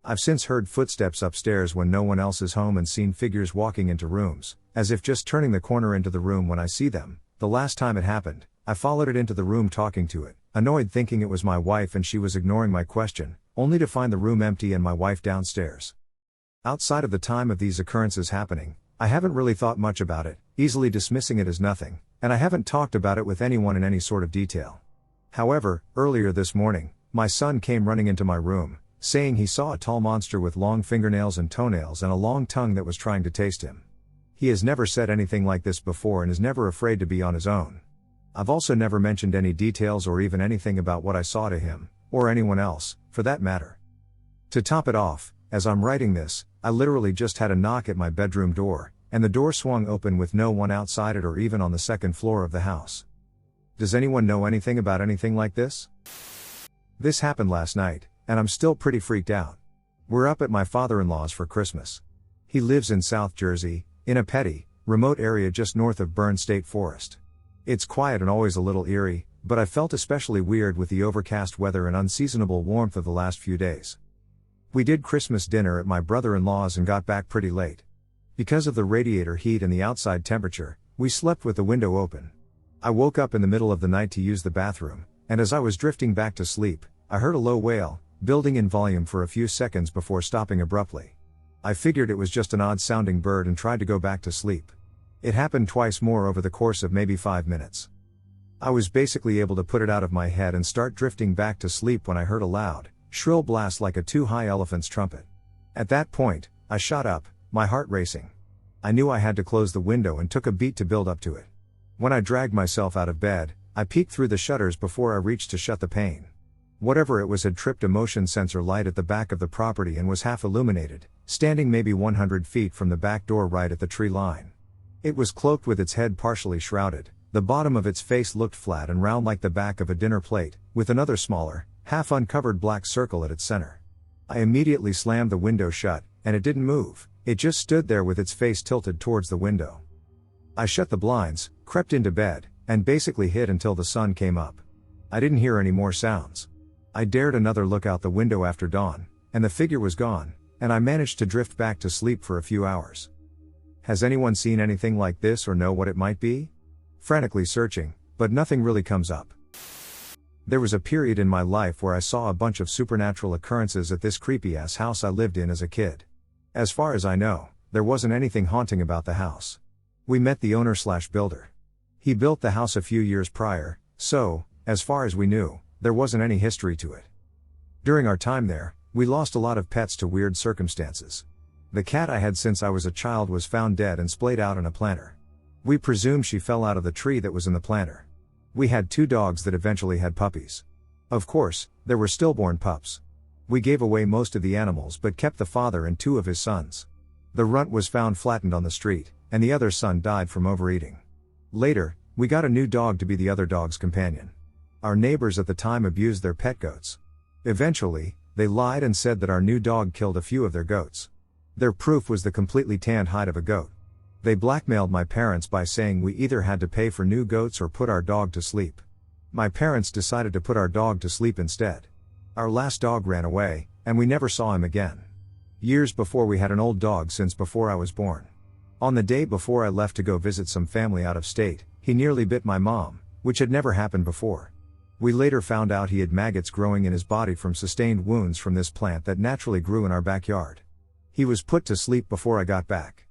I've since heard footsteps upstairs when no one else is home and seen figures walking into rooms, as if just turning the corner into the room when I see them. The last time it happened, I followed it into the room talking to it, annoyed thinking it was my wife and she was ignoring my question, only to find the room empty and my wife downstairs. Outside of the time of these occurrences happening, I haven't really thought much about it, easily dismissing it as nothing, and I haven't talked about it with anyone in any sort of detail. However, earlier this morning, my son came running into my room, saying he saw a tall monster with long fingernails and toenails and a long tongue that was trying to taste him. He has never said anything like this before and is never afraid to be on his own. I've also never mentioned any details or even anything about what I saw to him, or anyone else, for that matter. To top it off, as I'm writing this, I literally just had a knock at my bedroom door, and the door swung open with no one outside it or even on the second floor of the house. Does anyone know anything about anything like this? This happened last night, and I'm still pretty freaked out. We're up at my father-in-law's for Christmas. He lives in South Jersey, in a petty, remote area just north of Bern State Forest. It's quiet and always a little eerie, but I felt especially weird with the overcast weather and unseasonable warmth of the last few days. We did Christmas dinner at my brother-in-law's and got back pretty late. Because of the radiator heat and the outside temperature, we slept with the window open. I woke up in the middle of the night to use the bathroom, and as I was drifting back to sleep, I heard a low wail, building in volume for a few seconds before stopping abruptly. I figured it was just an odd-sounding bird and tried to go back to sleep. It happened twice more over the course of maybe 5 minutes. I was basically able to put it out of my head and start drifting back to sleep when I heard a loud, shrill blast like a too-high elephant's trumpet. At that point, I shot up, my heart racing. I knew I had to close the window and took a beat to build up to it. When I dragged myself out of bed, I peeked through the shutters before I reached to shut the pane. Whatever it was had tripped a motion sensor light at the back of the property and was half illuminated, standing maybe 100 feet from the back door right at the tree line. It was cloaked with its head partially shrouded, the bottom of its face looked flat and round like the back of a dinner plate, with another smaller, half-uncovered black circle at its center. I immediately slammed the window shut, and it didn't move, it just stood there with its face tilted towards the window. I shut the blinds, crept into bed, and basically hid until the sun came up. I didn't hear any more sounds. I dared another look out the window after dawn, and the figure was gone, and I managed to drift back to sleep for a few hours. Has anyone seen anything like this or know what it might be? Frantically searching, but nothing really comes up. There was a period in my life where I saw a bunch of supernatural occurrences at this creepy-ass house I lived in as a kid. As far as I know, there wasn't anything haunting about the house. We met the owner/builder. He built the house a few years prior, so, as far as we knew, there wasn't any history to it. During our time there, we lost a lot of pets to weird circumstances. The cat I had since I was a child was found dead and splayed out in a planter. We presume she fell out of the tree that was in the planter. We had 2 dogs that eventually had puppies. Of course, there were stillborn pups. We gave away most of the animals but kept the father and 2 of his sons. The runt was found flattened on the street, and the other son died from overeating. Later, we got a new dog to be the other dog's companion. Our neighbors at the time abused their pet goats. Eventually, they lied and said that our new dog killed a few of their goats. Their proof was the completely tanned hide of a goat. They blackmailed my parents by saying we either had to pay for new goats or put our dog to sleep. My parents decided to put our dog to sleep instead. Our last dog ran away, and we never saw him again. years before we had an old dog since before I was born. On the day before I left to go visit some family out of state, he nearly bit my mom, which had never happened before. We later found out he had maggots growing in his body from sustained wounds from this plant that naturally grew in our backyard. He was put to sleep before I got back.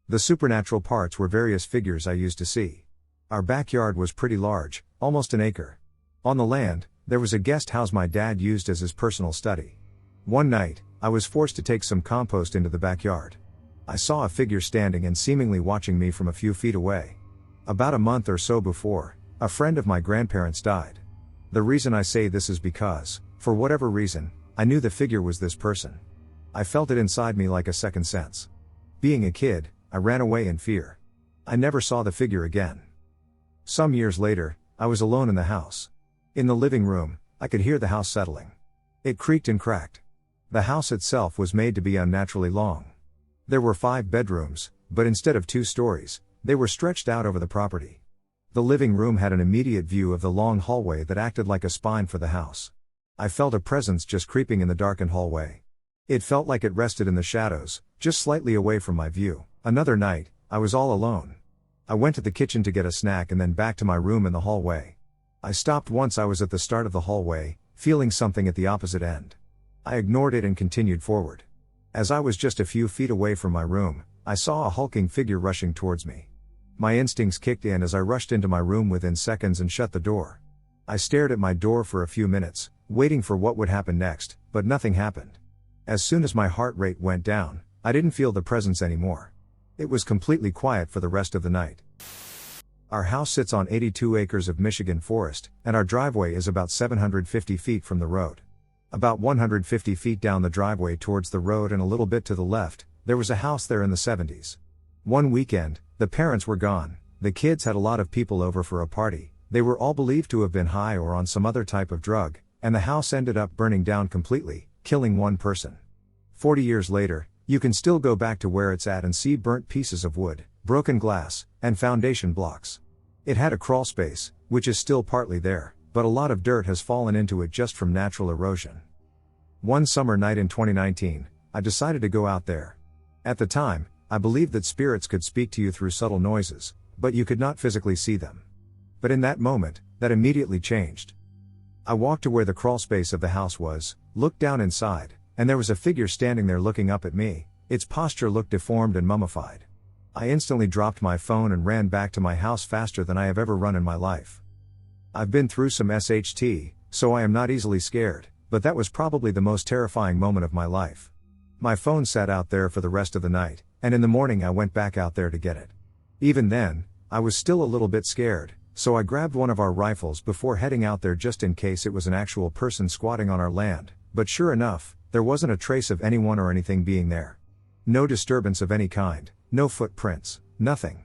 The supernatural parts were various figures I used to see. Our backyard was pretty large, almost an acre. On the land, there was a guest house my dad used as his personal study. One night, I was forced to take some compost into the backyard. I saw a figure standing and seemingly watching me from a few feet away. About a month or so before, a friend of my grandparents died. The reason I say this is because, for whatever reason, I knew the figure was this person. I felt it inside me like a second sense. Being a kid, I ran away in fear. I never saw the figure again. Some years later, I was alone in the house. In the living room, I could hear the house settling. It creaked and cracked. The house itself was made to be unnaturally long. There were 5 bedrooms, but instead of 2 stories, they were stretched out over the property. The living room had an immediate view of the long hallway that acted like a spine for the house. I felt a presence just creeping in the darkened hallway. It felt like it rested in the shadows, just slightly away from my view. Another night, I was all alone. I went to the kitchen to get a snack and then back to my room in the hallway. I stopped once I was at the start of the hallway, feeling something at the opposite end. I ignored it and continued forward. As I was just a few feet away from my room, I saw a hulking figure rushing towards me. My instincts kicked in as I rushed into my room within seconds and shut the door. I stared at my door for a few minutes, waiting for what would happen next, but nothing happened. As soon as my heart rate went down, I didn't feel the presence anymore. It was completely quiet for the rest of the night. Our house sits on 82 acres of Michigan forest, and our driveway is about 750 feet from the road. About 150 feet down the driveway towards the road and a little bit to the left, there was a house there in the 70s. One weekend, the parents were gone, the kids had a lot of people over for a party, they were all believed to have been high or on some other type of drug, and the house ended up burning down completely, killing one person. 40 years later, you can still go back to where it's at and see burnt pieces of wood, broken glass, and foundation blocks. It had a crawl space, which is still partly there, but a lot of dirt has fallen into it just from natural erosion. One summer night in 2019, I decided to go out there. At the time, I believed that spirits could speak to you through subtle noises, but you could not physically see them. But in that moment, that immediately changed. I walked to where the crawl space of the house was, looked down inside, and there was a figure standing there looking up at me. Its posture looked deformed and mummified. I instantly dropped my phone and ran back to my house faster than I have ever run in my life. I've been through some SHT, so I am not easily scared, but that was probably the most terrifying moment of my life. My phone sat out there for the rest of the night, and in the morning I went back out there to get it. Even then, I was still a little bit scared, so I grabbed one of our rifles before heading out there just in case it was an actual person squatting on our land, but sure enough, there wasn't a trace of anyone or anything being there. No disturbance of any kind, no footprints, nothing.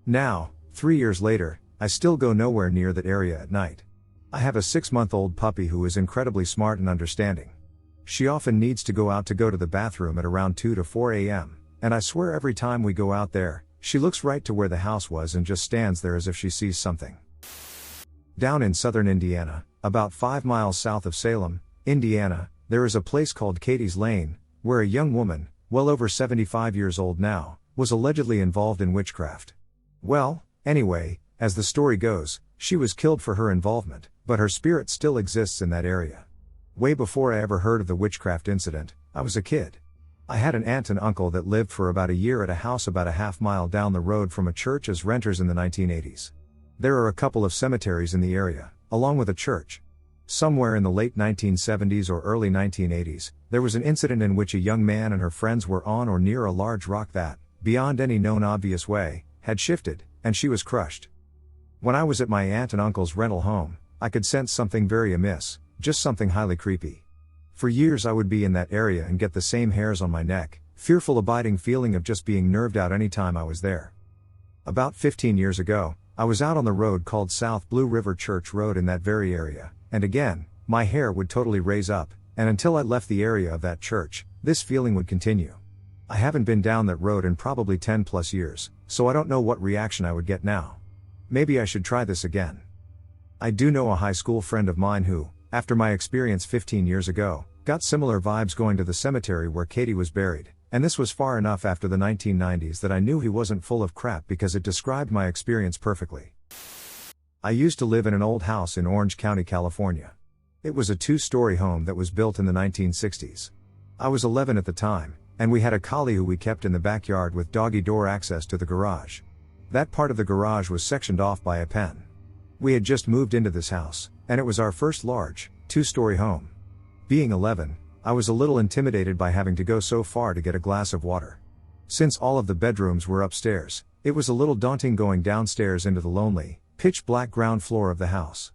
Now, 3 years later, I still go nowhere near that area at night. I have a 6-month-old puppy who is incredibly smart and understanding. She often needs to go to the bathroom at around 2 to 4 a.m., and I swear every time we go out there, she looks right to where the house was and just stands there as if she sees something. Down in southern Indiana, about 5 miles south of Salem, Indiana, there is a place called Katie's Lane, where a young woman, well over 75 years old now, was allegedly involved in witchcraft. Well, anyway, as the story goes, she was killed for her involvement, but her spirit still exists in that area. Way before I ever heard of the witchcraft incident, I was a kid. I had an aunt and uncle that lived for about a year at a house about a half-mile down the road from a church as renters in the 1980s. There are a couple of cemeteries in the area, along with a church. Somewhere in the late 1970s or early 1980s, there was an incident in which a young man and her friends were on or near a large rock that, beyond any known obvious way, had shifted, and she was crushed. When I was at my aunt and uncle's rental home, I could sense something very amiss, just something highly creepy. For years I would be in that area and get the same hairs on my neck, fearful abiding feeling of just being nerved out any time I was there. About 15 years ago, I was out on the road called South Blue River Church Road in that very area, and again, my hair would totally raise up, and until I left the area of that church, this feeling would continue. I haven't been down that road in probably 10 plus years, so I don't know what reaction I would get now. Maybe I should try this again. I do know a high school friend of mine who, after my experience 15 years ago, Got similar vibes going to the cemetery where Katie was buried, and this was far enough after the 1990s that I knew he wasn't full of crap because it described my experience perfectly. I used to live in an old house in Orange County, California. It was a 2-story home that was built in the 1960s. I was 11 at the time, and we had a collie who we kept in the backyard with doggy door access to the garage. That part of the garage was sectioned off by a pen. We had just moved into this house, and it was our first large, 2-story home. Being 11, I was a little intimidated by having to go so far to get a glass of water. Since all of the bedrooms were upstairs, it was a little daunting going downstairs into the lonely, pitch-black ground floor of the house.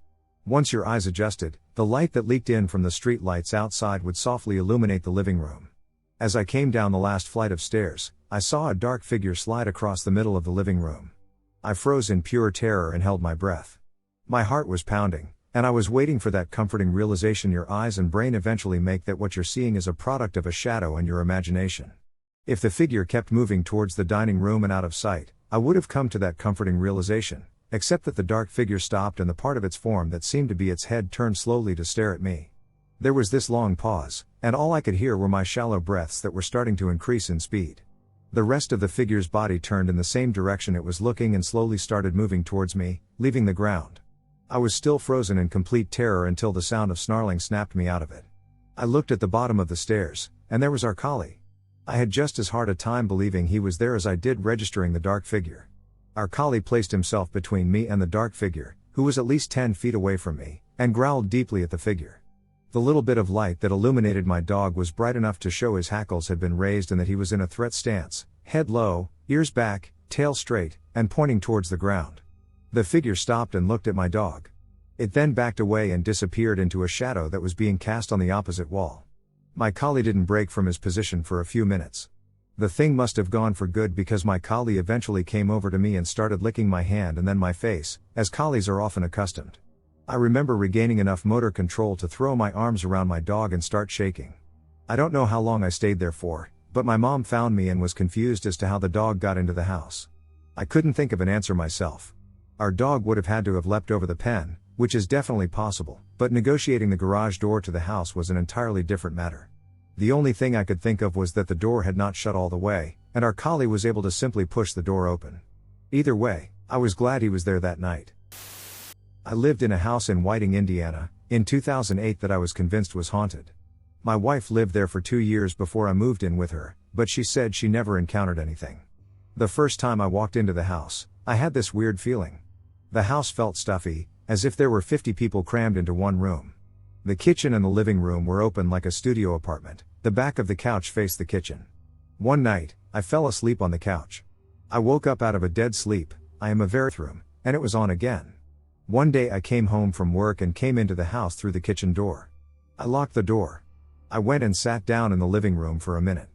Once your eyes adjusted, the light that leaked in from the street lights outside would softly illuminate the living room. As I came down the last flight of stairs, I saw a dark figure slide across the middle of the living room. I froze in pure terror and held my breath. My heart was pounding, and I was waiting for that comforting realization your eyes and brain eventually make that what you're seeing is a product of a shadow and your imagination. If the figure kept moving towards the dining room and out of sight, I would have come to that comforting realization, except that the dark figure stopped and the part of its form that seemed to be its head turned slowly to stare at me. There was this long pause, and all I could hear were my shallow breaths that were starting to increase in speed. The rest of the figure's body turned in the same direction it was looking and slowly started moving towards me, leaving the ground. I was still frozen in complete terror until the sound of snarling snapped me out of it. I looked at the bottom of the stairs, and there was our collie. I had just as hard a time believing he was there as I did registering the dark figure. Our collie placed himself between me and the dark figure, who was at least 10 feet away from me, and growled deeply at the figure. The little bit of light that illuminated my dog was bright enough to show his hackles had been raised and that he was in a threat stance, head low, ears back, tail straight, and pointing towards the ground. The figure stopped and looked at my dog. It then backed away and disappeared into a shadow that was being cast on the opposite wall. My collie didn't break from his position for a few minutes. The thing must have gone for good because my collie eventually came over to me and started licking my hand and then my face, as collies are often accustomed. I remember regaining enough motor control to throw my arms around my dog and start shaking. I don't know how long I stayed there for, but my mom found me and was confused as to how the dog got into the house. I couldn't think of an answer myself. Our dog would have had to have leapt over the pen, which is definitely possible, but negotiating the garage door to the house was an entirely different matter. The only thing I could think of was that the door had not shut all the way, and our collie was able to simply push the door open. Either way, I was glad he was there that night. I lived in a house in Whiting, Indiana, in 2008 that I was convinced was haunted. My wife lived there for 2 years before I moved in with her, but she said she never encountered anything. The first time I walked into the house, I had this weird feeling. The house felt stuffy, as if there were 50 people crammed into one room. The kitchen and the living room were open like a studio apartment. The back of the couch faced the kitchen. One night, I fell asleep on the couch. I woke up out of a dead sleep, I am a very room, and it was on again. One day I came home from work and came into the house through the kitchen door. I locked the door. I went and sat down in the living room for a minute.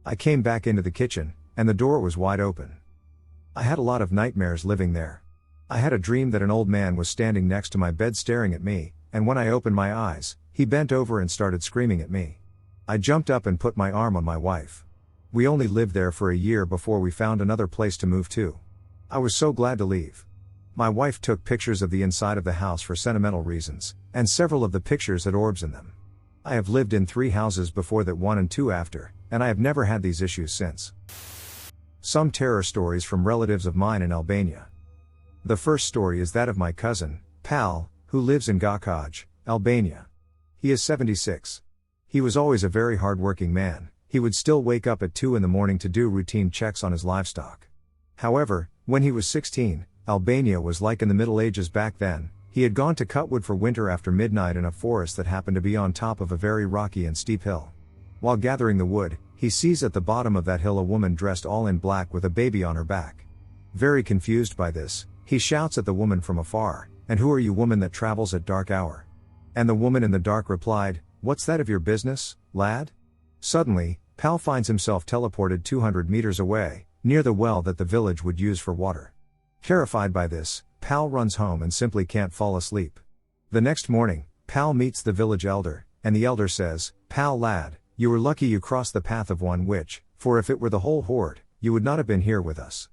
I came back into the kitchen, and the door was wide open. I had a lot of nightmares living there. I had a dream that an old man was standing next to my bed staring at me, and when I opened my eyes, he bent over and started screaming at me. I jumped up and put my arm on my wife. We only lived there for a year before we found another place to move to. I was so glad to leave. My wife took pictures of the inside of the house for sentimental reasons, and several of the pictures had orbs in them. I have lived in 3 houses before that, 1 and 2 after, and I have never had these issues since. Some terror stories from relatives of mine in Albania. The first story is that of my cousin, Pal, who lives in Gakaj, Albania. He is 76. He was always a very hard-working man. He would still wake up at 2 in the morning to do routine checks on his livestock. However, when he was 16, Albania was like in the Middle Ages back then. He had gone to cut wood for winter after midnight in a forest that happened to be on top of a very rocky and steep hill. While gathering the wood, he sees at the bottom of that hill a woman dressed all in black with a baby on her back. Very confused by this, he shouts at the woman from afar, "And who are you, woman that travels at dark hour?" And the woman in the dark replied, "What's that of your business, lad?" Suddenly, Pal finds himself teleported 200 meters away, near the well that the village would use for water. Terrified by this, Pal runs home and simply can't fall asleep. The next morning, Pal meets the village elder, and the elder says, "Pal lad, you were lucky you crossed the path of one witch, for if it were the whole horde, you would not have been here with us."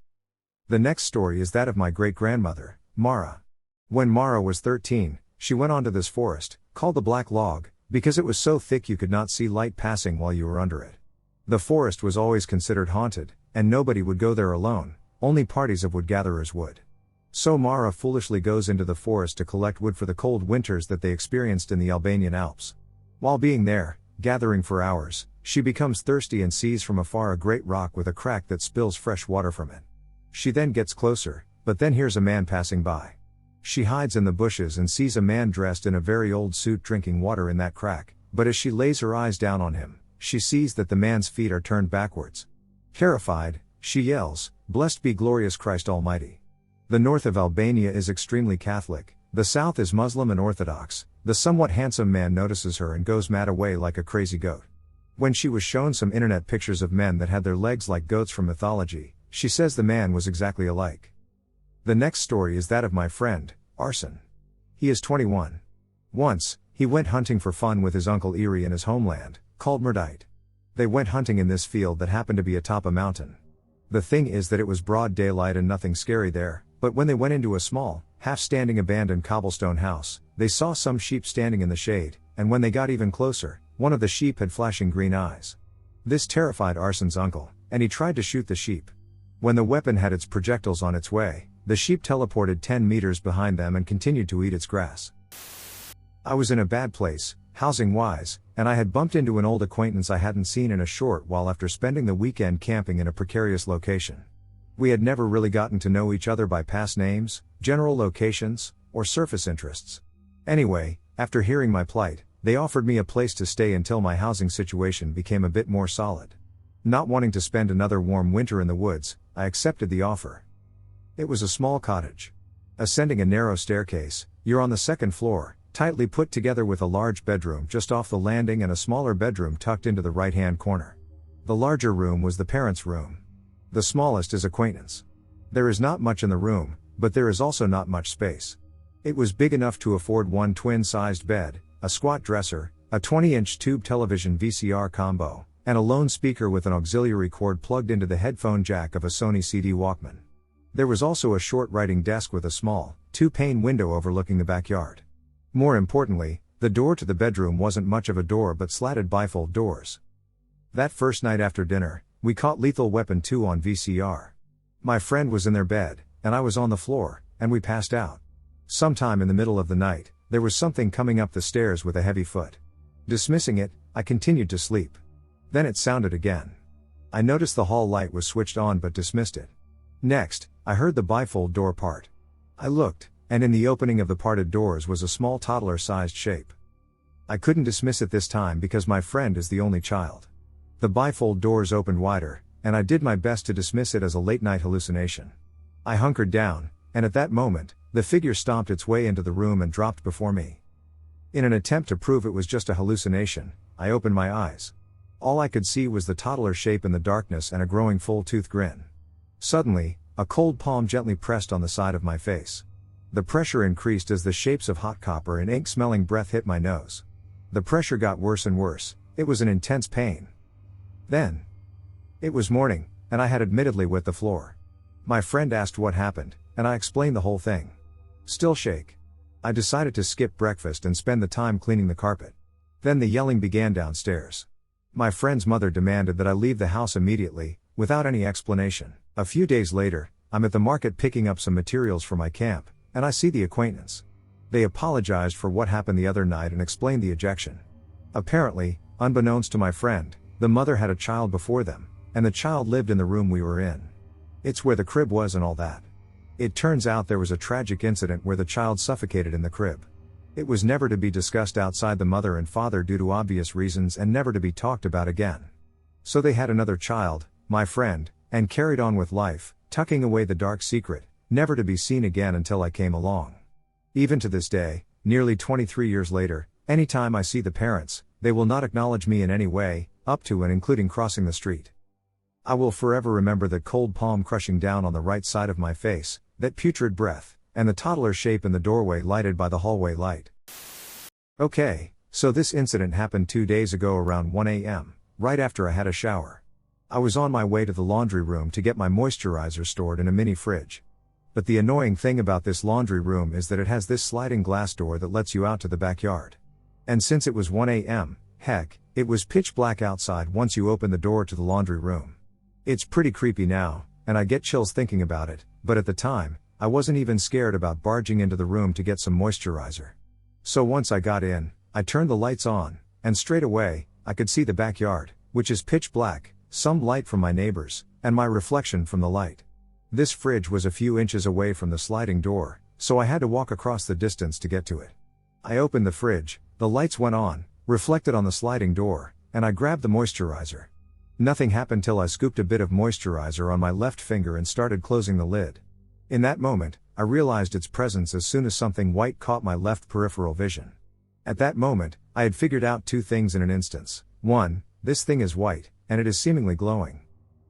The next story is that of my great-grandmother, Mara. When Mara was 13, she went onto this forest, called the Black Log, because it was so thick you could not see light passing while you were under it. The forest was always considered haunted, and nobody would go there alone, only parties of wood gatherers would. So Mara foolishly goes into the forest to collect wood for the cold winters that they experienced in the Albanian Alps. While being there, gathering for hours, she becomes thirsty and sees from afar a great rock with a crack that spills fresh water from it. She then gets closer, but then hears a man passing by. She hides in the bushes and sees a man dressed in a very old suit drinking water in that crack, but as she lays her eyes down on him, she sees that the man's feet are turned backwards. Terrified, she yells, "Blessed be glorious Christ Almighty." The north of Albania is extremely Catholic, the south is Muslim and Orthodox. The somewhat handsome man notices her and goes mad away like a crazy goat. When she was shown some internet pictures of men that had their legs like goats from mythology, she says the man was exactly alike. The next story is that of my friend, Arson. He is 21. Once, he went hunting for fun with his uncle Eerie in his homeland, called Merdite. They went hunting in this field that happened to be atop a mountain. The thing is that it was broad daylight and nothing scary there, but when they went into a small, half-standing abandoned cobblestone house, they saw some sheep standing in the shade, and when they got even closer, one of the sheep had flashing green eyes. This terrified Arson's uncle, and he tried to shoot the sheep. When the weapon had its projectiles on its way, the sheep teleported 10 meters behind them and continued to eat its grass. I was in a bad place, housing-wise, and I had bumped into an old acquaintance I hadn't seen in a short while after spending the weekend camping in a precarious location. We had never really gotten to know each other by past names, general locations, or surface interests. Anyway, after hearing my plight, they offered me a place to stay until my housing situation became a bit more solid. Not wanting to spend another warm winter in the woods, I accepted the offer. It was a small cottage. Ascending a narrow staircase, you're on the second floor, tightly put together with a large bedroom just off the landing and a smaller bedroom tucked into the right-hand corner. The larger room was the parents' room. The smallest is acquaintance. There is not much in the room, but there is also not much space. It was big enough to afford one twin-sized bed, a squat dresser, a 20-inch tube television VCR combo, and a lone speaker with an auxiliary cord plugged into the headphone jack of a Sony CD Walkman. There was also a short writing desk with a small, two-pane window overlooking the backyard. More importantly, the door to the bedroom wasn't much of a door but slatted bifold doors. That first night after dinner, we caught Lethal Weapon 2 on VCR. My friend was in their bed, and I was on the floor, and we passed out. Sometime in the middle of the night, there was something coming up the stairs with a heavy foot. Dismissing it, I continued to sleep. Then it sounded again. I noticed the hall light was switched on but dismissed it. Next, I heard the bifold door part. I looked, and in the opening of the parted doors was a small toddler-sized shape. I couldn't dismiss it this time because my friend is the only child. The bifold doors opened wider, and I did my best to dismiss it as a late-night hallucination. I hunkered down, and at that moment, the figure stomped its way into the room and dropped before me. In an attempt to prove it was just a hallucination, I opened my eyes. All I could see was the toddler shape in the darkness and a growing full-toothed grin. Suddenly, a cold palm gently pressed on the side of my face. The pressure increased as the shapes of hot copper and ink-smelling breath hit my nose. The pressure got worse and worse. It was an intense pain. Then, it was morning, and I had admittedly wet the floor. My friend asked what happened, and I explained the whole thing. Still shake. I decided to skip breakfast and spend the time cleaning the carpet. Then the yelling began downstairs. My friend's mother demanded that I leave the house immediately, without any explanation. A few days later, I'm at the market picking up some materials for my camp, and I see the acquaintance. They apologized for what happened the other night and explained the ejection. Apparently, unbeknownst to my friend, the mother had a child before them, and the child lived in the room we were in. It's where the crib was and all that. It turns out there was a tragic incident where the child suffocated in the crib. It was never to be discussed outside the mother and father due to obvious reasons and never to be talked about again. So they had another child, my friend, and carried on with life, tucking away the dark secret, never to be seen again until I came along. Even to this day, nearly 23 years later, anytime I see the parents, they will not acknowledge me in any way, up to and including crossing the street. I will forever remember that cold palm crushing down on the right side of my face, that putrid breath, and the toddler shape in the doorway lighted by the hallway light. Okay, so this incident happened 2 days ago around 1 a.m., right after I had a shower. I was on my way to the laundry room to get my moisturizer stored in a mini fridge. But the annoying thing about this laundry room is that it has this sliding glass door that lets you out to the backyard. And since it was 1 a.m., heck, it was pitch black outside once you open the door to the laundry room. It's pretty creepy now, and I get chills thinking about it, but at the time, I wasn't even scared about barging into the room to get some moisturizer. So once I got in, I turned the lights on, and straight away, I could see the backyard, which is pitch black, some light from my neighbors, and my reflection from the light. This fridge was a few inches away from the sliding door, so I had to walk across the distance to get to it. I opened the fridge, the lights went on, reflected on the sliding door, and I grabbed the moisturizer. Nothing happened till I scooped a bit of moisturizer on my left finger and started closing the lid. In that moment, I realized its presence as soon as something white caught my left peripheral vision. At that moment, I had figured out two things in an instance. One, this thing is white, and it is seemingly glowing.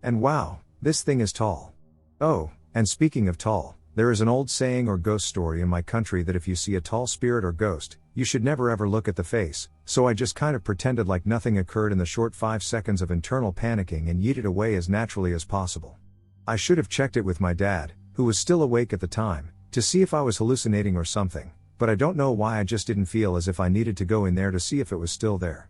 And wow, this thing is tall. Oh, and speaking of tall, there is an old saying or ghost story in my country that if you see a tall spirit or ghost, you should never ever look at the face, so I just kind of pretended like nothing occurred in the short 5 seconds of internal panicking and yeeted away as naturally as possible. I should have checked it with my dad, who was still awake at the time, to see if I was hallucinating or something, but I don't know why I just didn't feel as if I needed to go in there to see if it was still there.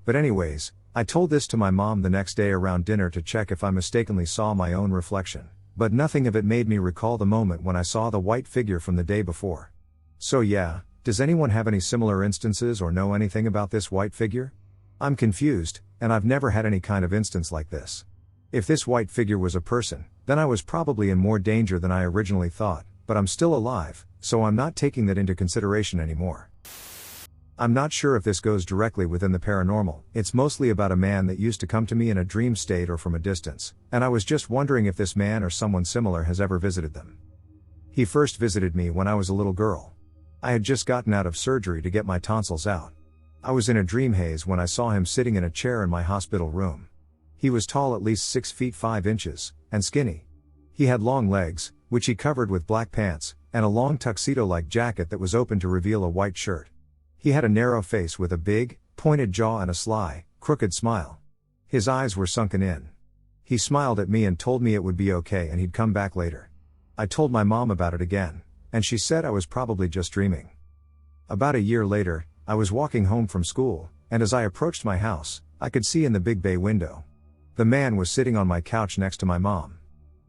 But anyways, I told this to my mom the next day around dinner to check if I mistakenly saw my own reflection, but nothing of it made me recall the moment when I saw the white figure from the day before. So yeah, does anyone have any similar instances or know anything about this white figure? I'm confused, and I've never had any kind of instance like this. If this white figure was a person, then I was probably in more danger than I originally thought, but I'm still alive, so I'm not taking that into consideration anymore. I'm not sure if this goes directly within the paranormal. It's mostly about a man that used to come to me in a dream state or from a distance, and I was just wondering if this man or someone similar has ever visited them. He first visited me when I was a little girl. I had just gotten out of surgery to get my tonsils out. I was in a dream haze when I saw him sitting in a chair in my hospital room. He was tall at least 6 feet 5 inches, and skinny. He had long legs, which he covered with black pants, and a long tuxedo-like jacket that was open to reveal a white shirt. He had a narrow face with a big, pointed jaw and a sly, crooked smile. His eyes were sunken in. He smiled at me and told me it would be okay and he'd come back later. I told my mom about it again, and she said I was probably just dreaming. About a year later, I was walking home from school, and as I approached my house, I could see in the big bay window. The man was sitting on my couch next to my mom.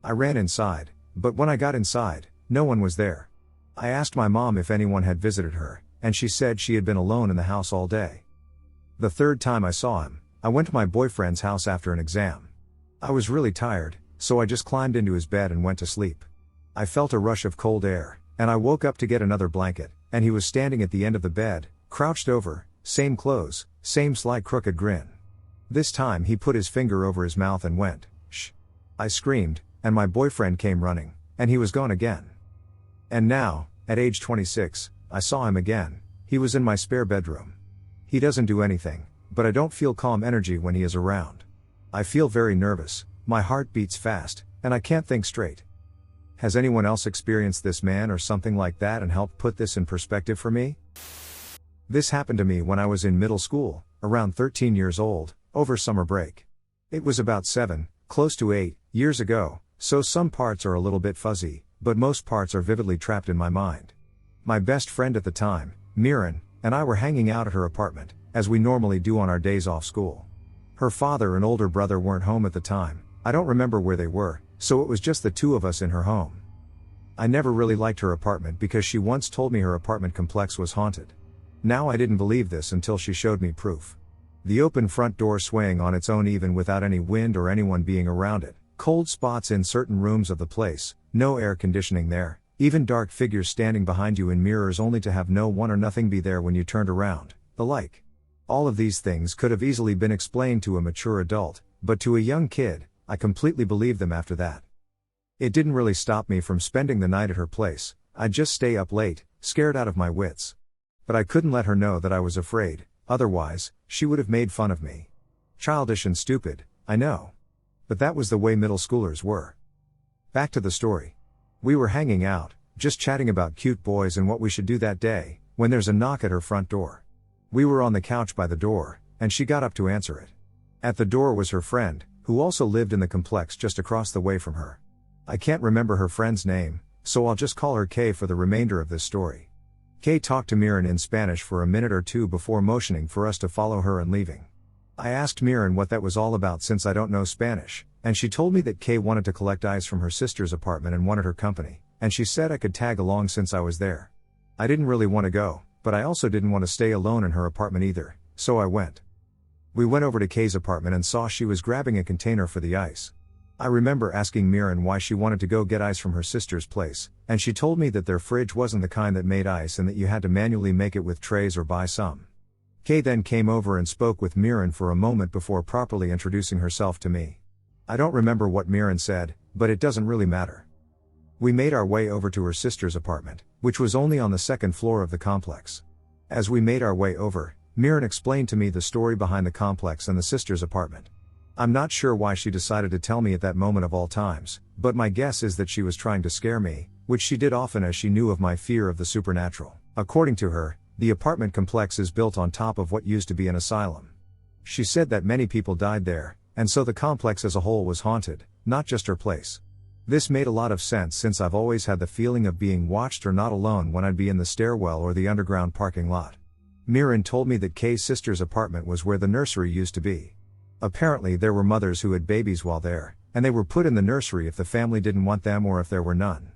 I ran inside, but when I got inside, no one was there. I asked my mom if anyone had visited her, and she said she had been alone in the house all day. The third time I saw him, I went to my boyfriend's house after an exam. I was really tired, so I just climbed into his bed and went to sleep. I felt a rush of cold air, and I woke up to get another blanket, and he was standing at the end of the bed, crouched over, same clothes, same sly crooked grin. This time he put his finger over his mouth and went, "Shh." I screamed, and my boyfriend came running, and he was gone again. And now, at age 26, I saw him again. He was in my spare bedroom. He doesn't do anything, but I don't feel calm energy when he is around. I feel very nervous, my heart beats fast, and I can't think straight. Has anyone else experienced this man or something like that and helped put this in perspective for me? This happened to me when I was in middle school, around 13 years old, over summer break. It was about 7, close to 8, years ago, so some parts are a little bit fuzzy, but most parts are vividly trapped in my mind. My best friend at the time, Miran, and I were hanging out at her apartment, as we normally do on our days off school. Her father and older brother weren't home at the time. I don't remember where they were, so it was just the two of us in her home. I never really liked her apartment because she once told me her apartment complex was haunted. Now I didn't believe this until she showed me proof. The open front door swaying on its own even without any wind or anyone being around it, cold spots in certain rooms of the place, no air conditioning there, even dark figures standing behind you in mirrors only to have no one or nothing be there when you turned around, the like. All of these things could have easily been explained to a mature adult, but to a young kid, I completely believed them after that. It didn't really stop me from spending the night at her place. I'd just stay up late, scared out of my wits. But I couldn't let her know that I was afraid, otherwise, she would have made fun of me. Childish and stupid, I know. But that was the way middle schoolers were. Back to the story. We were hanging out, just chatting about cute boys and what we should do that day, when there's a knock at her front door. We were on the couch by the door, and she got up to answer it. At the door was her friend, who also lived in the complex just across the way from her. I can't remember her friend's name, so I'll just call her Kay for the remainder of this story. Kay talked to Mirren in Spanish for a minute or two before motioning for us to follow her and leaving. I asked Mirren what that was all about since I don't know Spanish, and she told me that Kay wanted to collect ice from her sister's apartment and wanted her company, and she said I could tag along since I was there. I didn't really want to go, but I also didn't want to stay alone in her apartment either, so I went. We went over to Kay's apartment and saw she was grabbing a container for the ice. I remember asking Mirren why she wanted to go get ice from her sister's place, and she told me that their fridge wasn't the kind that made ice and that you had to manually make it with trays or buy some. Kay then came over and spoke with Mirren for a moment before properly introducing herself to me. I don't remember what Mirren said, but it doesn't really matter. We made our way over to her sister's apartment, which was only on the second floor of the complex. As we made our way over, Mirren explained to me the story behind the complex and the sister's apartment. I'm not sure why she decided to tell me at that moment of all times, but my guess is that she was trying to scare me, which she did often as she knew of my fear of the supernatural. According to her, the apartment complex is built on top of what used to be an asylum. She said that many people died there, and so the complex as a whole was haunted, not just her place. This made a lot of sense since I've always had the feeling of being watched or not alone when I'd be in the stairwell or the underground parking lot. Mirren told me that Kay's sister's apartment was where the nursery used to be. Apparently there were mothers who had babies while there, and they were put in the nursery if the family didn't want them or if there were none.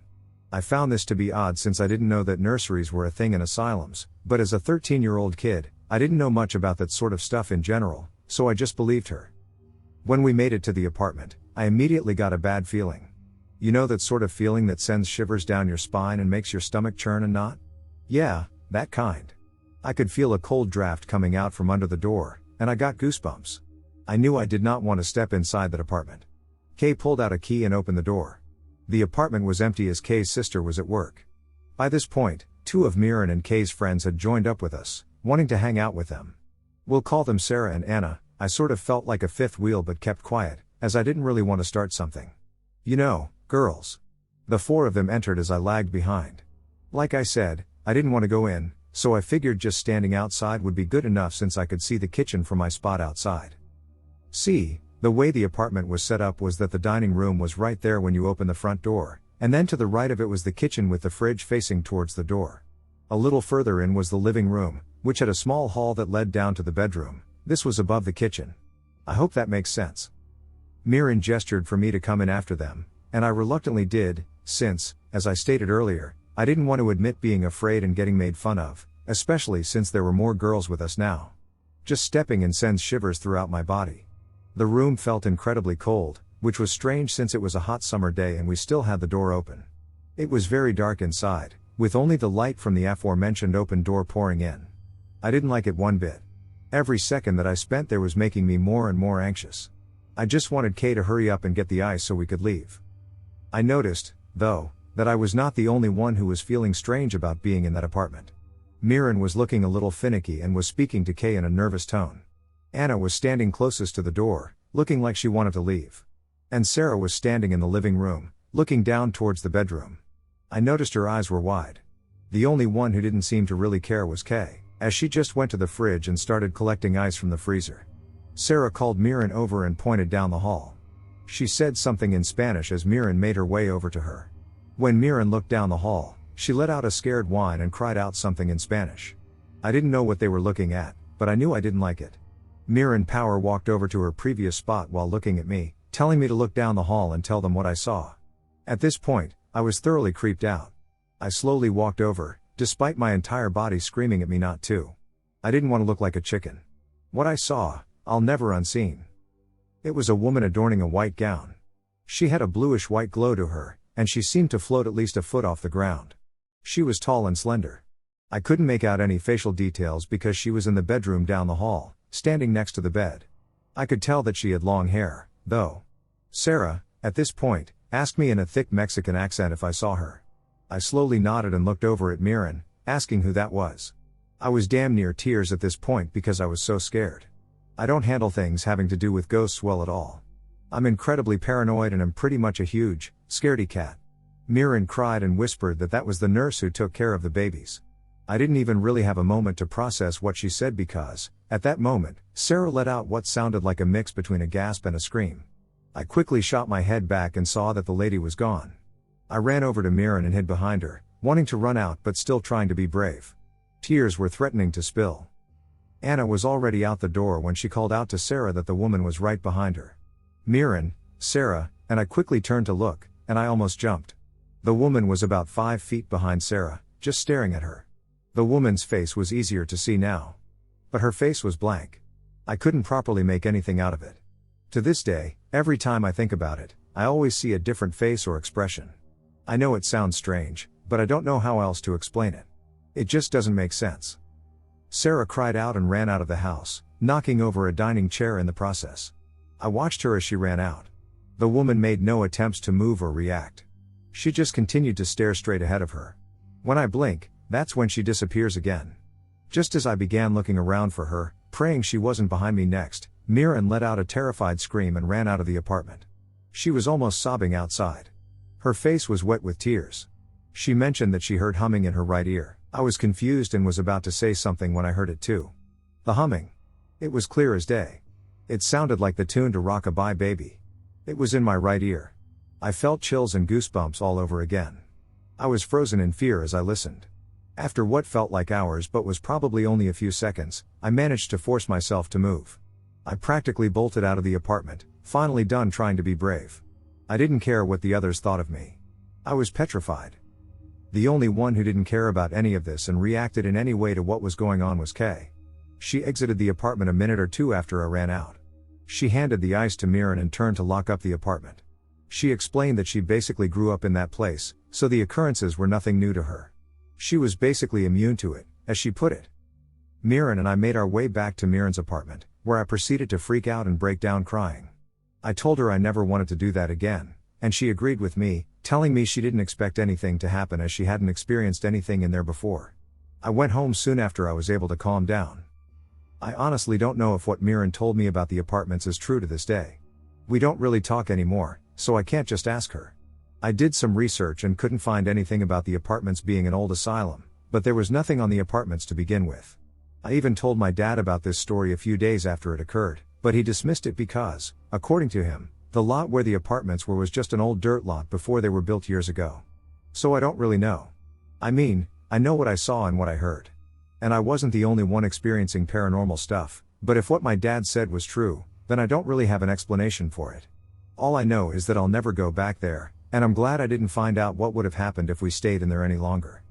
I found this to be odd since I didn't know that nurseries were a thing in asylums, but as a 13-year-old kid, I didn't know much about that sort of stuff in general, so I just believed her. When we made it to the apartment, I immediately got a bad feeling. You know that sort of feeling that sends shivers down your spine and makes your stomach churn and knot? Yeah, that kind. I could feel a cold draft coming out from under the door, and I got goosebumps. I knew I did not want to step inside that apartment. Kay pulled out a key and opened the door. The apartment was empty as Kay's sister was at work. By this point, two of Mirren and Kay's friends had joined up with us, wanting to hang out with them. We'll call them Sarah and Anna. I sort of felt like a fifth wheel but kept quiet, as I didn't really want to start something. You know, girls. The four of them entered as I lagged behind. Like I said, I didn't want to go in, so I figured just standing outside would be good enough since I could see the kitchen from my spot outside. See, the way the apartment was set up was that the dining room was right there when you open the front door, and then to the right of it was the kitchen with the fridge facing towards the door. A little further in was the living room, which had a small hall that led down to the bedroom. This was above the kitchen. I hope that makes sense. Mirren gestured for me to come in after them, and I reluctantly did, since, as I stated earlier, I didn't want to admit being afraid and getting made fun of, especially since there were more girls with us now. Just stepping in sends shivers throughout my body. The room felt incredibly cold, which was strange since it was a hot summer day and we still had the door open. It was very dark inside, with only the light from the aforementioned open door pouring in. I didn't like it one bit. Every second that I spent there was making me more and more anxious. I just wanted Kay to hurry up and get the ice so we could leave. I noticed, though, that I was not the only one who was feeling strange about being in that apartment. Mirren was looking a little finicky and was speaking to Kay in a nervous tone. Anna was standing closest to the door, looking like she wanted to leave. And Sarah was standing in the living room, looking down towards the bedroom. I noticed her eyes were wide. The only one who didn't seem to really care was Kay, as she just went to the fridge and started collecting ice from the freezer. Sarah called Mirren over and pointed down the hall. She said something in Spanish as Mirren made her way over to her. When Mirren looked down the hall, she let out a scared whine and cried out something in Spanish. I didn't know what they were looking at, but I knew I didn't like it. Mirren power walked over to her previous spot while looking at me, telling me to look down the hall and tell them what I saw. At this point, I was thoroughly creeped out. I slowly walked over, despite my entire body screaming at me not to. I didn't want to look like a chicken. What I saw, I'll never unseen. It was a woman adorning a white gown. She had a bluish-white glow to her, and she seemed to float at least a foot off the ground. She was tall and slender. I couldn't make out any facial details because she was in the bedroom down the hall, standing next to the bed. I could tell that she had long hair, though. Sarah, at this point, asked me in a thick Mexican accent if I saw her. I slowly nodded and looked over at Mirren, asking who that was. I was damn near tears at this point because I was so scared. I don't handle things having to do with ghosts well at all. I'm incredibly paranoid and am pretty much a huge, scaredy cat. Mirren cried and whispered that that was the nurse who took care of the babies. I didn't even really have a moment to process what she said because, at that moment, Sarah let out what sounded like a mix between a gasp and a scream. I quickly shot my head back and saw that the lady was gone. I ran over to Mirren and hid behind her, wanting to run out but still trying to be brave. Tears were threatening to spill. Anna was already out the door when she called out to Sarah that the woman was right behind her. Mirren, Sarah, and I quickly turned to look, and I almost jumped. The woman was about 5 feet behind Sarah, just staring at her. The woman's face was easier to see now. But her face was blank. I couldn't properly make anything out of it. To this day, every time I think about it, I always see a different face or expression. I know it sounds strange, but I don't know how else to explain it. It just doesn't make sense. Sarah cried out and ran out of the house, knocking over a dining chair in the process. I watched her as she ran out. The woman made no attempts to move or react. She just continued to stare straight ahead of her. When I blink, that's when she disappears again. Just as I began looking around for her, praying she wasn't behind me next, Mirren let out a terrified scream and ran out of the apartment. She was almost sobbing outside. Her face was wet with tears. She mentioned that she heard humming in her right ear. I was confused and was about to say something when I heard it too. The humming. It was clear as day. It sounded like the tune to Rock-a-Bye Baby. It was in my right ear. I felt chills and goosebumps all over again. I was frozen in fear as I listened. After what felt like hours but was probably only a few seconds, I managed to force myself to move. I practically bolted out of the apartment, finally done trying to be brave. I didn't care what the others thought of me. I was petrified. The only one who didn't care about any of this and reacted in any way to what was going on was Kay. She exited the apartment a minute or two after I ran out. She handed the ice to Mirren and turned to lock up the apartment. She explained that she basically grew up in that place, so the occurrences were nothing new to her. She was basically immune to it, as she put it. Mirren and I made our way back to Mirren's apartment, where I proceeded to freak out and break down crying. I told her I never wanted to do that again, and she agreed with me, telling me she didn't expect anything to happen as she hadn't experienced anything in there before. I went home soon after I was able to calm down. I honestly don't know if what Mirren told me about the apartments is true to this day. We don't really talk anymore, so I can't just ask her. I did some research and couldn't find anything about the apartments being an old asylum, but there was nothing on the apartments to begin with. I even told my dad about this story a few days after it occurred, but he dismissed it because, according to him, the lot where the apartments were was just an old dirt lot before they were built years ago. So I don't really know. I mean, I know what I saw and what I heard. And I wasn't the only one experiencing paranormal stuff, but if what my dad said was true, then I don't really have an explanation for it. All I know is that I'll never go back there, and I'm glad I didn't find out what would have happened if we stayed in there any longer.